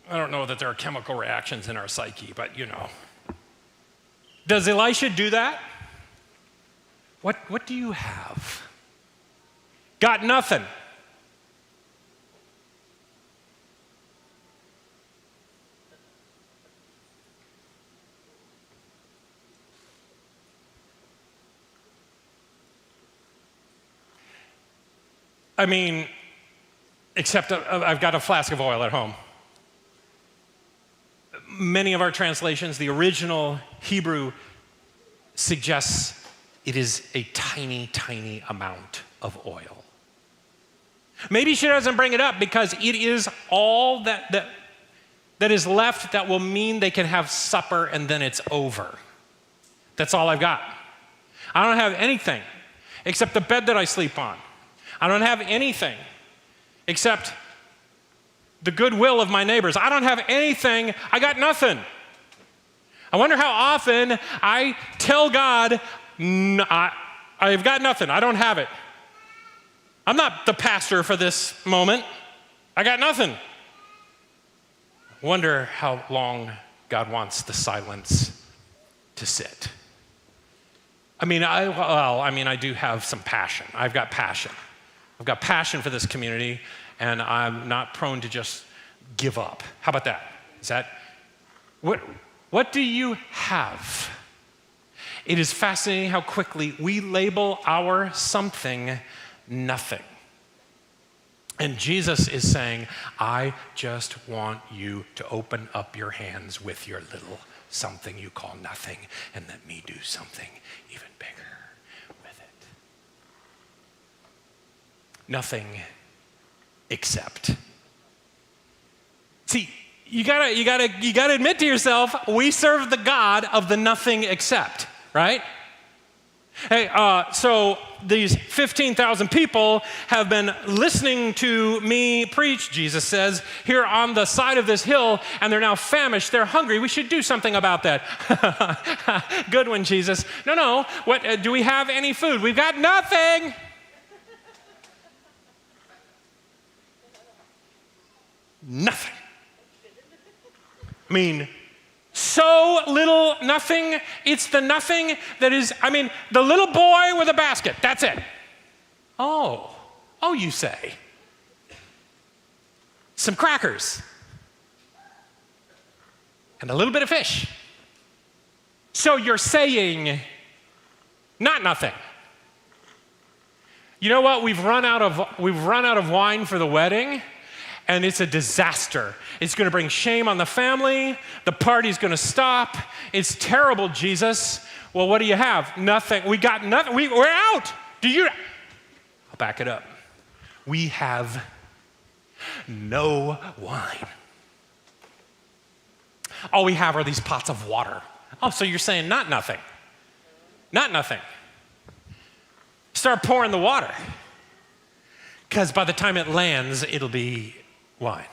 I don't know that there are chemical reactions in our psyche, but you know. Does Elisha do that? What do you have? Got nothing. Except I've got a flask of oil at home. Many of our translations, the original Hebrew suggests it is a tiny, tiny amount of oil. Maybe she doesn't bring it up because it is all that is left that will mean they can have supper and then it's over. That's all I've got. I don't have anything except the bed that I sleep on. I don't have anything except the goodwill of my neighbors. I don't have anything. I got nothing. I wonder how often I tell God, I've got nothing. I don't have it. I'm not the pastor for this moment. I got nothing. I wonder how long God wants the silence to sit. I do have some passion. I've got passion. I've got passion for this community, and I'm not prone to just give up. How about that? Is that what do you have? It is fascinating how quickly we label our something nothing. And Jesus is saying, I just want you to open up your hands with your little something you call nothing, and let me do something even bigger with it. Nothing except. See, you gotta admit to yourself, we serve the God of the nothing except, right? Hey, so these 15,000 people have been listening to me preach, Jesus says, here on the side of this hill, and they're now famished, they're hungry. We should do something about that. Good one, Jesus. No, what, do we have any food? We've got nothing. Nothing. I mean, so little nothing. It's the nothing that is, the little boy with a basket. That's it. Oh, you say. Some crackers. And a little bit of fish. So you're saying not nothing. You know what? We've run out of wine for the wedding. And it's a disaster. It's going to bring shame on the family. The party's going to stop. It's terrible, Jesus. Well, what do you have? Nothing. We got nothing. We're out. I'll back it up. We have no wine. All we have are these pots of water. Oh, so you're saying not nothing. Not nothing. Start pouring the water. Because by the time it lands, it'll be wine.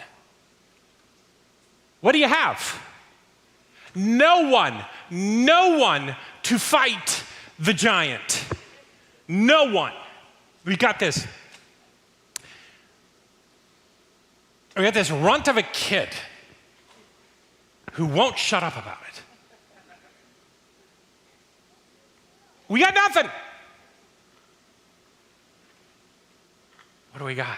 What do you have? No one to fight the giant. No one. We got this. We got this runt of a kid who won't shut up about it. We got nothing. What do we got?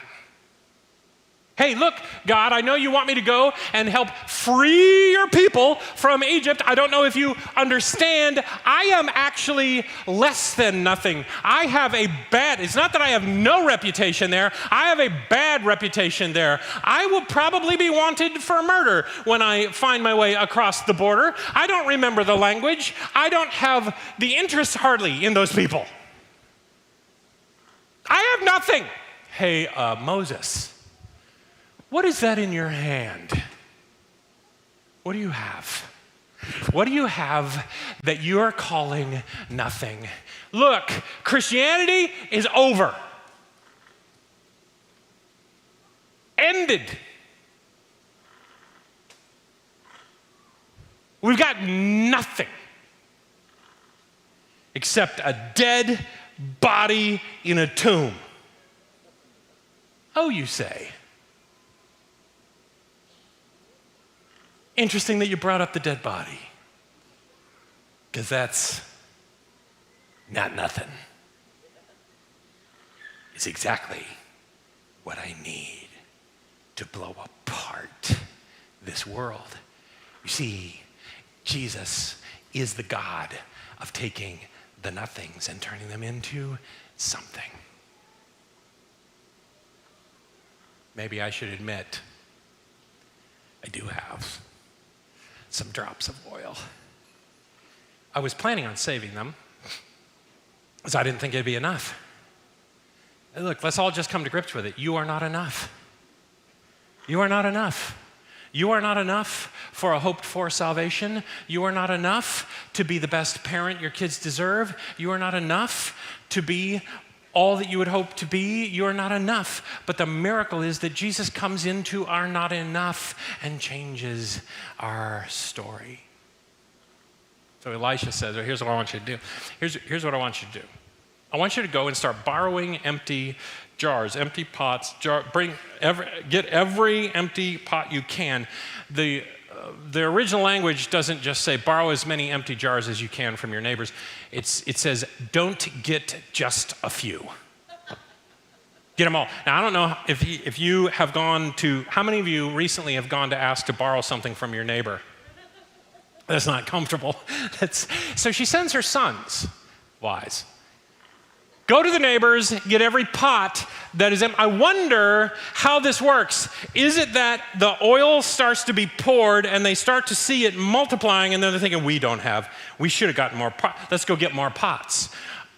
Hey, look, God, I know you want me to go and help free your people from Egypt. I don't know if you understand. I am actually less than nothing. It's not that I have no reputation there. I have a bad reputation there. I will probably be wanted for murder when I find my way across the border. I don't remember the language. I don't have the interest hardly in those people. I have nothing. Hey, Moses. What is that in your hand? What do you have? What do you have that you are calling nothing? Look, Christianity is over. Ended. We've got nothing except a dead body in a tomb. Oh, you say. Interesting that you brought up the dead body, because that's not nothing. It's exactly what I need to blow apart this world. You see, Jesus is the God of taking the nothings and turning them into something. Maybe I should admit, I do have some drops of oil. I was planning on saving them because I didn't think it'd be enough. Look, let's all just come to grips with it. You are not enough. You are not enough. You are not enough for a hoped-for salvation. You are not enough to be the best parent your kids deserve. You are not enough to be all that you would hope to be. You are not enough. But the miracle is that Jesus comes into our not enough and changes our story. So Elisha says, here's what I want you to do. Here's what I want you to do. I want you to go and start borrowing empty jars, empty pots. Get every empty pot you can. The original language doesn't just say borrow as many empty jars as you can from your neighbors. It says don't get just a few. Get them all. Now, I don't know if you have gone to, how many of you recently have gone to ask to borrow something from your neighbor? That's not comfortable. So she sends her sons, wise. Go to the neighbors, get every pot that is empty. I wonder how this works. Is it that the oil starts to be poured and they start to see it multiplying and then they're thinking, we should have gotten more pots. Let's go get more pots.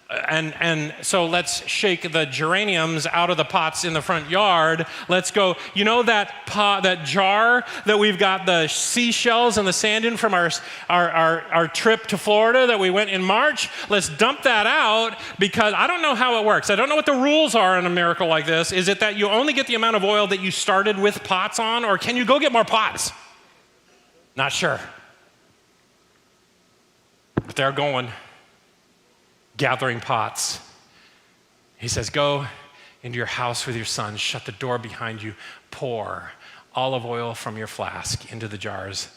And so let's shake the geraniums out of the pots in the front yard. Let's go, you know that pot, that jar that we've got the seashells and the sand in from our trip to Florida that we went in March? Let's dump that out, because I don't know how it works. I don't know what the rules are in a miracle like this. Is it that you only get the amount of oil that you started with pots on, or can you go get more pots? Not sure. But they're going, gathering pots. He says, go into your house with your sons, shut the door behind you, pour olive oil from your flask into the jars,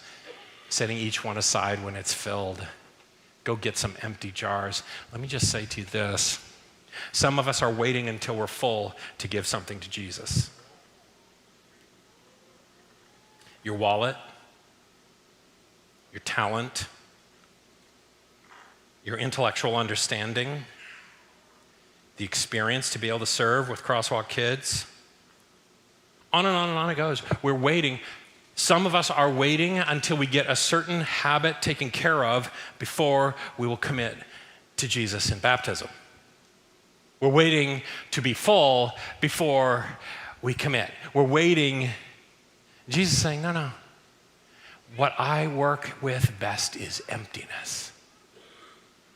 setting each one aside when it's filled. Go get some empty jars. Let me just say to you this. Some of us are waiting until we're full to give something to Jesus. Your wallet, your talent, your intellectual understanding, the experience to be able to serve with Crosswalk Kids. On and on and on it goes. We're waiting. Some of us are waiting until we get a certain habit taken care of before we will commit to Jesus in baptism. We're waiting to be full before we commit. We're waiting. Jesus is saying, no. What I work with best is emptiness.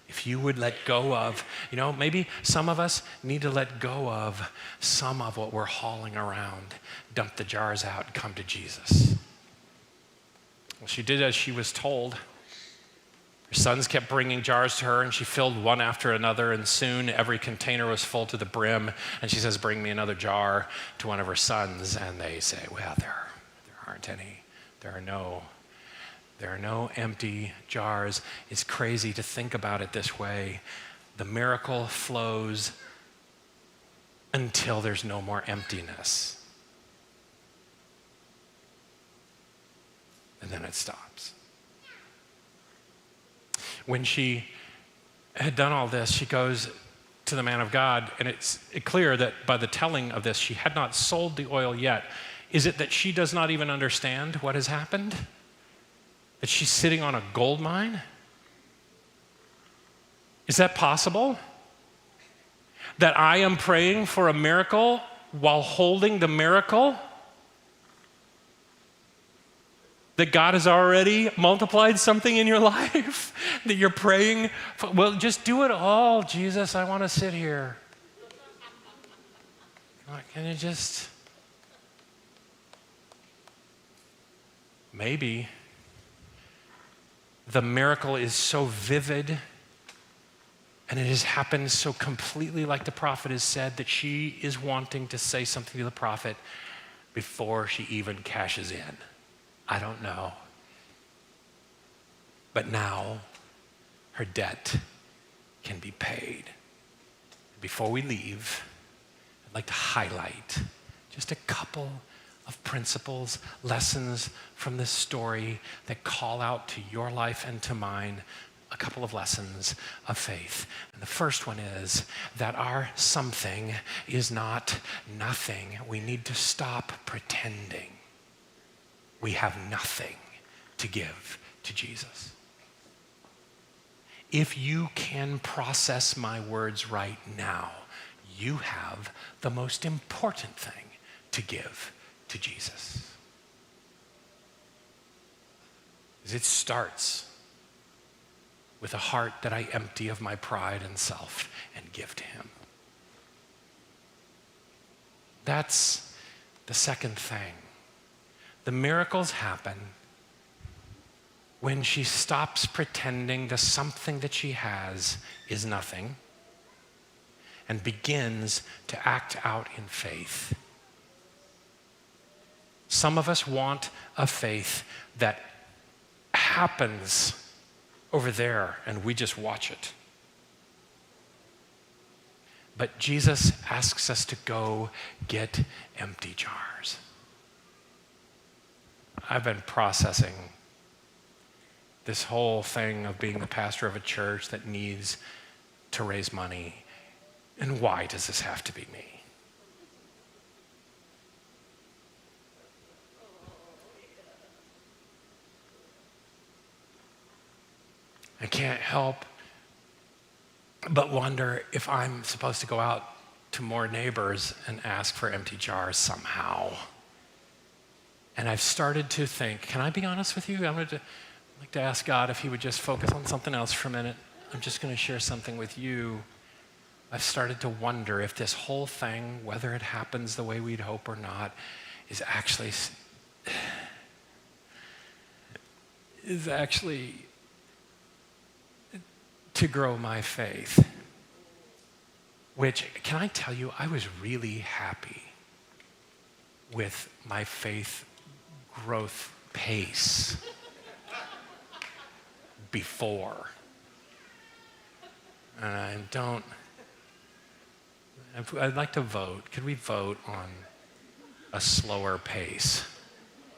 If you would let go of, maybe some of us need to let go of some of what we're hauling around, dump the jars out, and come to Jesus. Well, she did as she was told. Her sons kept bringing jars to her, and she filled one after another, and soon every container was full to the brim. And she says, bring me another jar to one of her sons. And they say, well, there aren't any. There are no empty jars. It's crazy to think about it this way. The miracle flows until there's no more emptiness. And then it stops. When she had done all this, she goes to the man of God, and it's clear that by the telling of this, she had not sold the oil yet. Is it that she does not even understand what has happened? That she's sitting on a gold mine? Is that possible? That I am praying for a miracle while holding the miracle? That God has already multiplied something in your life? That you're praying for? Well, just do it all, Jesus. I want to sit here. Can you just? Maybe. The miracle is so vivid, and it has happened so completely like the prophet has said, that she is wanting to say something to the prophet before she even cashes in. I don't know. But now her debt can be paid. Before we leave, I'd like to highlight just a couple of principles, lessons from this story that call out to your life and to mine, a couple of lessons of faith. And the first one is that our something is not nothing. We need to stop pretending we have nothing to give to Jesus. If you can process my words right now, you have the most important thing to give to Jesus. It starts with a heart that I empty of my pride and self and give to him. That's the second thing. The miracles happen when she stops pretending the something that she has is nothing and begins to act out in faith. Some of us want a faith that happens over there and we just watch it. But Jesus asks us to go get empty jars. I've been processing this whole thing of being the pastor of a church that needs to raise money. And why does this have to be me? I can't help but wonder if I'm supposed to go out to more neighbors and ask for empty jars somehow. And I've started to think, can I be honest with you? I'd like to ask God if he would just focus on something else for a minute. I'm just going to share something with you. I've started to wonder if this whole thing, whether it happens the way we'd hope or not, is actually to grow my faith. Which, can I tell you, I was really happy with my faith growth pace before. And I'd like to vote. Could we vote on a slower pace?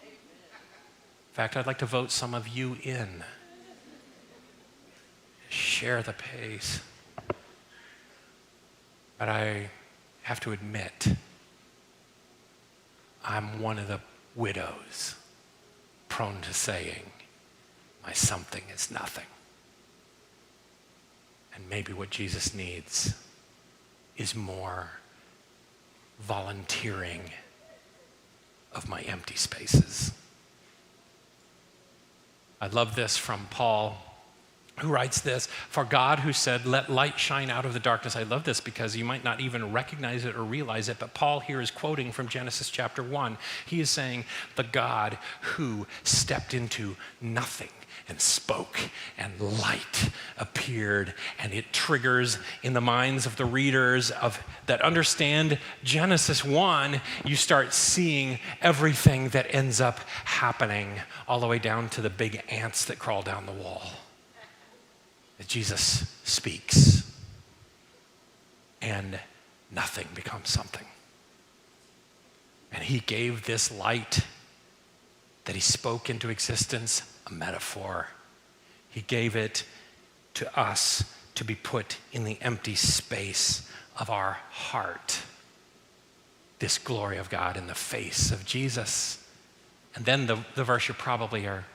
In fact, I'd like to vote some of you in. Share the pace. But I have to admit, I'm one of the widows prone to saying, my something is nothing. And maybe what Jesus needs is more volunteering of my empty spaces. I love this from Paul, who writes this, for God who said, let light shine out of the darkness. I love this because you might not even recognize it or realize it, but Paul here is quoting from Genesis chapter 1. He is saying, the God who stepped into nothing and spoke, and light appeared, and it triggers in the minds of the readers that understand Genesis 1, you start seeing everything that ends up happening, all the way down to the big ants that crawl down the wall. That Jesus speaks, and nothing becomes something. And he gave this light that he spoke into existence a metaphor. He gave it to us to be put in the empty space of our heart. This glory of God in the face of Jesus. And then the verse you probably are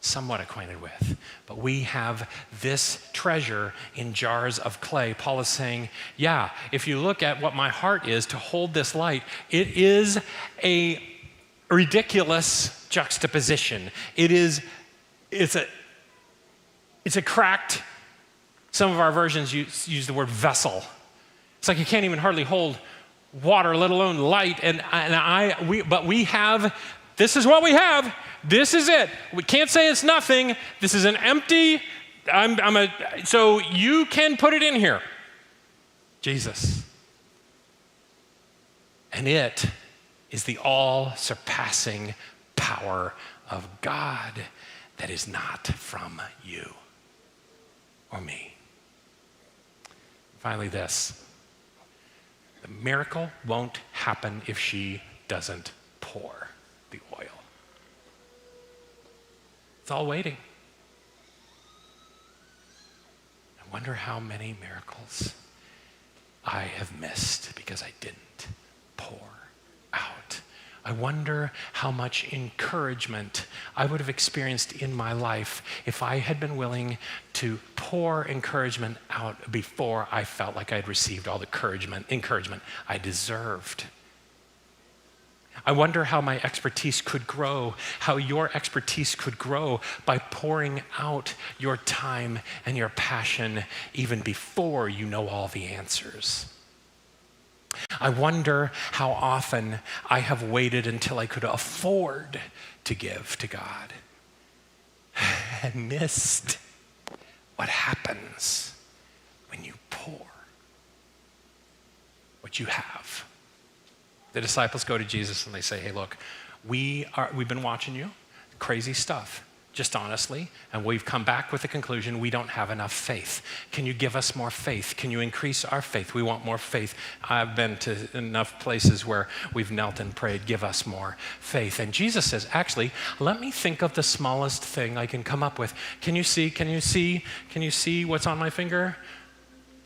somewhat acquainted with. But we have this treasure in jars of clay. Paul is saying, yeah, if you look at what my heart is to hold this light, it is a ridiculous juxtaposition. It's a cracked, some of our versions use the word vessel. It's like you can't even hardly hold water, let alone light. But we have, this is what we have. This is it. We can't say it's nothing. This is an empty, so you can put it in here. Jesus. And it is the all-surpassing power of God that is not from you or me. Finally, this. The miracle won't happen if she doesn't pour the oil. It's all waiting. I wonder how many miracles I have missed because I didn't pour out. I wonder how much encouragement I would have experienced in my life if I had been willing to pour encouragement out before I felt like I'd received all the encouragement I deserved. I wonder how my expertise could grow, how your expertise could grow by pouring out your time and your passion even before you know all the answers. I wonder how often I have waited until I could afford to give to God and missed what happens when you pour what you have. The disciples go to Jesus and they say, hey, look, we've been watching you, crazy stuff, just honestly, and we've come back with the conclusion we don't have enough faith. Can you give us more faith? Can you increase our faith? We want more faith. I've been to enough places where we've knelt and prayed, give us more faith. And Jesus says, actually, let me think of the smallest thing I can come up with. Can you see what's on my finger?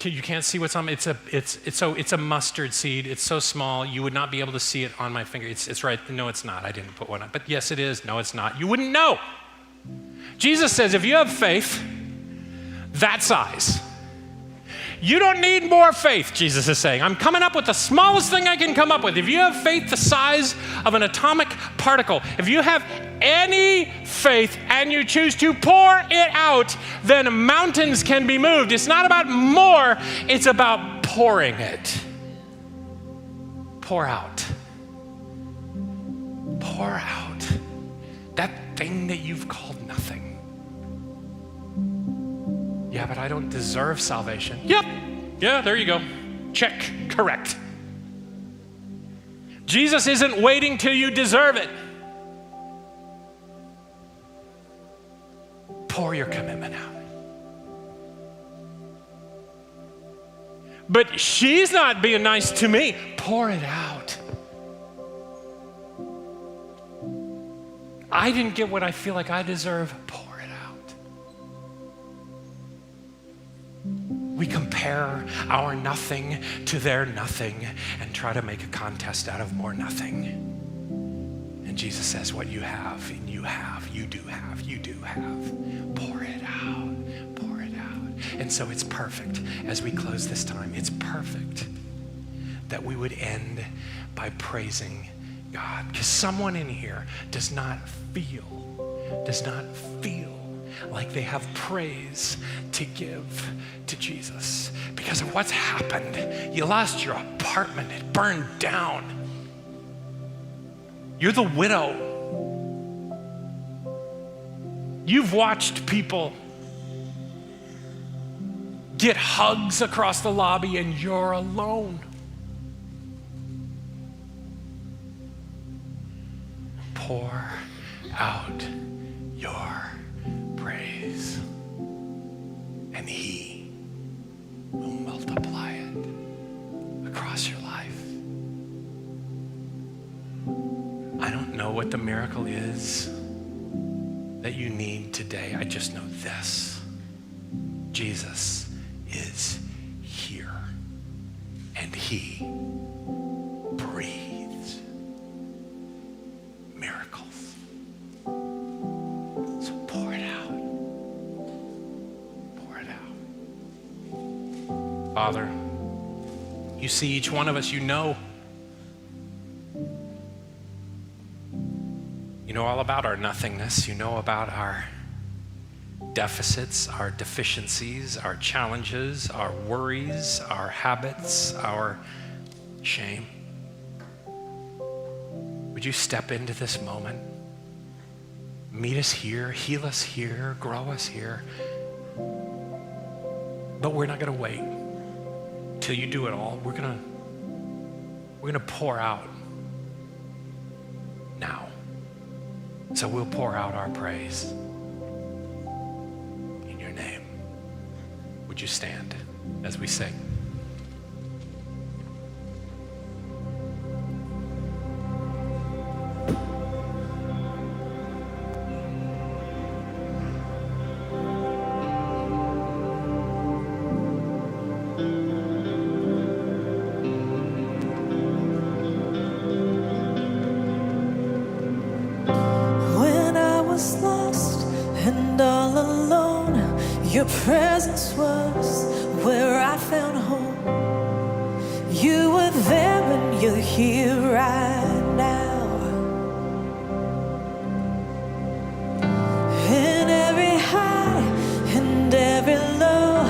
You can't see what's on it's a mustard seed. It's so small you would not be able to see it on my finger. It's right. No, it's not. I didn't put one on. But yes, it is. No, it's not. You wouldn't know. Jesus says if you have faith that size, You don't need more faith, Jesus is saying. I'm coming up with the smallest thing I can come up with. If you have faith the size of an atomic particle, if you have any faith and you choose to pour it out, then mountains can be moved. It's not about more, it's about pouring it. Pour out. Pour out that thing that you've called nothing. Yeah, but I don't deserve salvation. Yep. Yeah, there you go. Check. Correct. Jesus isn't waiting till you deserve it. Pour your commitment out. But she's not being nice to me. Pour it out. I didn't get what I feel like I deserve. Pour it out. We compare our nothing to their nothing and try to make a contest out of more nothing. And Jesus says, what you have, and you have, you do have, you do have. Pour it out, pour it out. And so it's perfect, as we close this time, it's perfect that we would end by praising God. Because someone in here does not feel like they have praise to give to Jesus because of what's happened. You lost your apartment, it burned down. You're the widow. You've watched people get hugs across the lobby and you're alone. Pour out your praise, and He will multiply it across your life. I don't know what the miracle is that you need today. I just know this. Jesus is here, and He breathes miracles. So pour it out. Pour it out. Father, you see each one of us, you know. You know all about our nothingness. You know about our deficits, our deficiencies, our challenges, our worries, our habits, our shame. Would you step into this moment? Meet us here, heal us here, grow us here. But we're not going to wait till you do it all. We're going to pour out now. So we'll pour out our praise in your name. Would you stand as we sing? Your presence was where I found home. You were there and you're here right now. In every high and every low,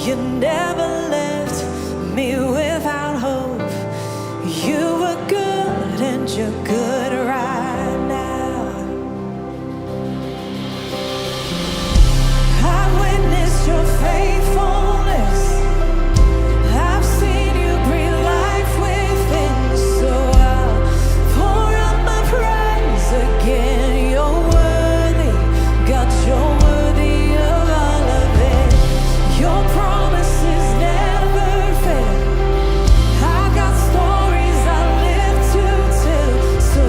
you never left me without hope. You were good and you're good right now. Your faithfulness, I've seen you breathe life within, so I'll pour out my praise again. You're worthy, God, you're worthy of all of it. Your promises never fail. I got stories I live to tell, so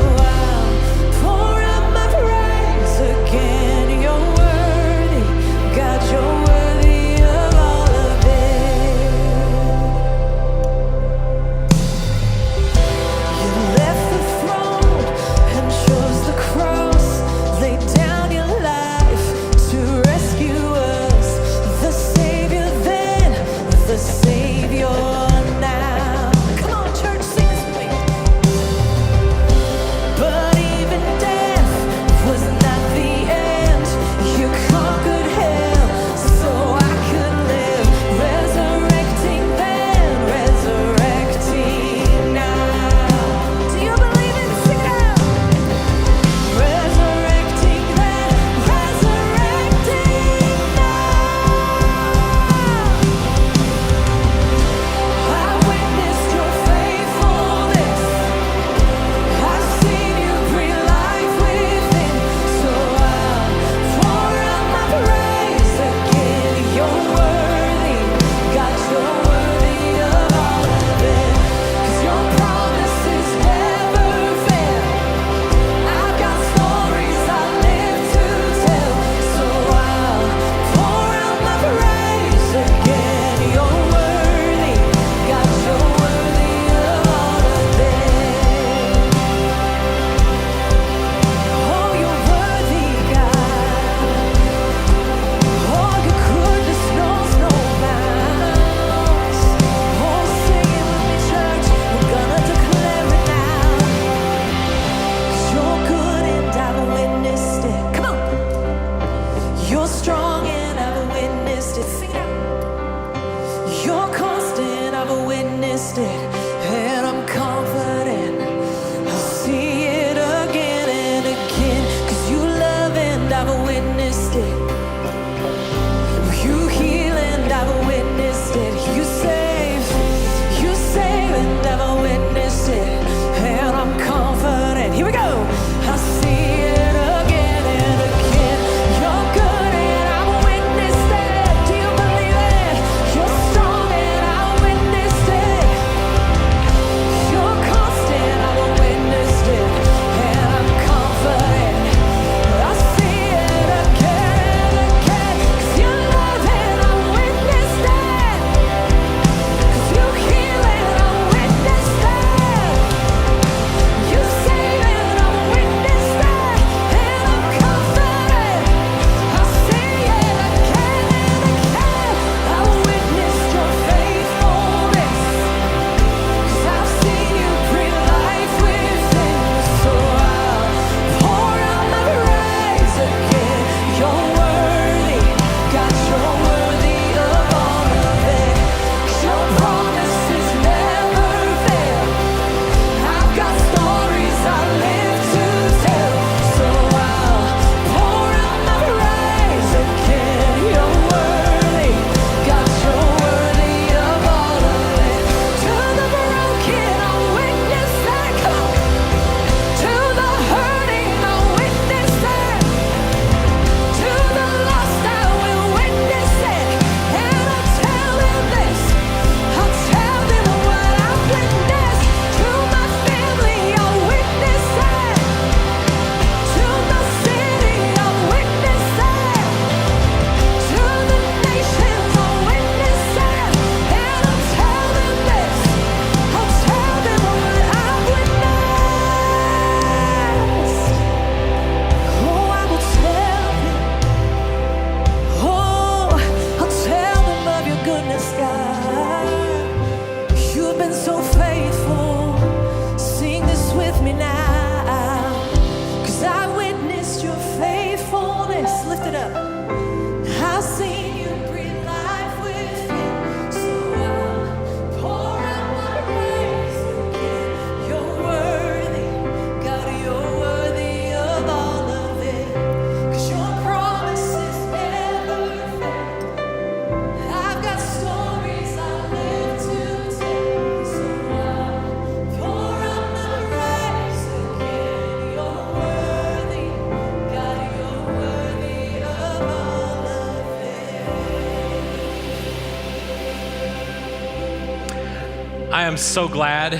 I am so glad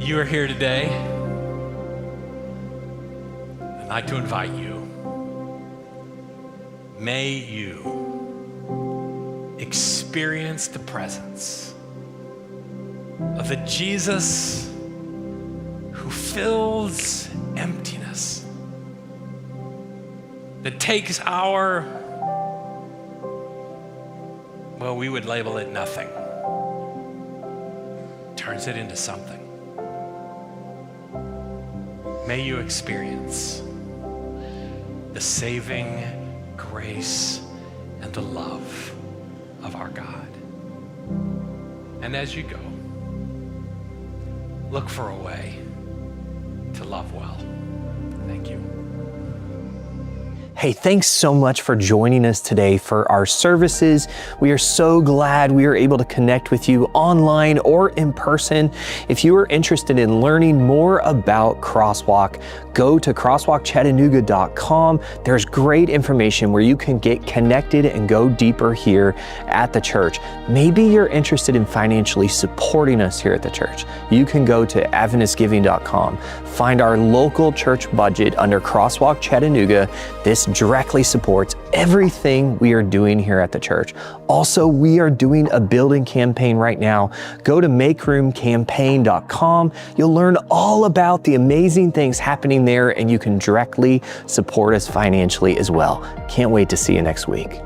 you are here today. I'd like to invite you. May you experience the presence of the Jesus who fills emptiness, that takes our, well, we would label it nothing, turns it into something. May you experience the saving grace and the love of our God. And as you go, look for a way to love well. Thank you. Hey, thanks so much for joining us today for our services. We are so glad we are able to connect with you online or in person. If you are interested in learning more about Crosswalk, go to crosswalkchattanooga.com. There's great information where you can get connected and go deeper here at the church. Maybe you're interested in financially supporting us here at the church. You can go to adventistgiving.com. Find our local church budget under Crosswalk Chattanooga. This directly supports everything we are doing here at the church. Also, we are doing a building campaign right now. Go to makeroomcampaign.com. You'll learn all about the amazing things happening there, and you can directly support us financially as well. Can't wait to see you next week.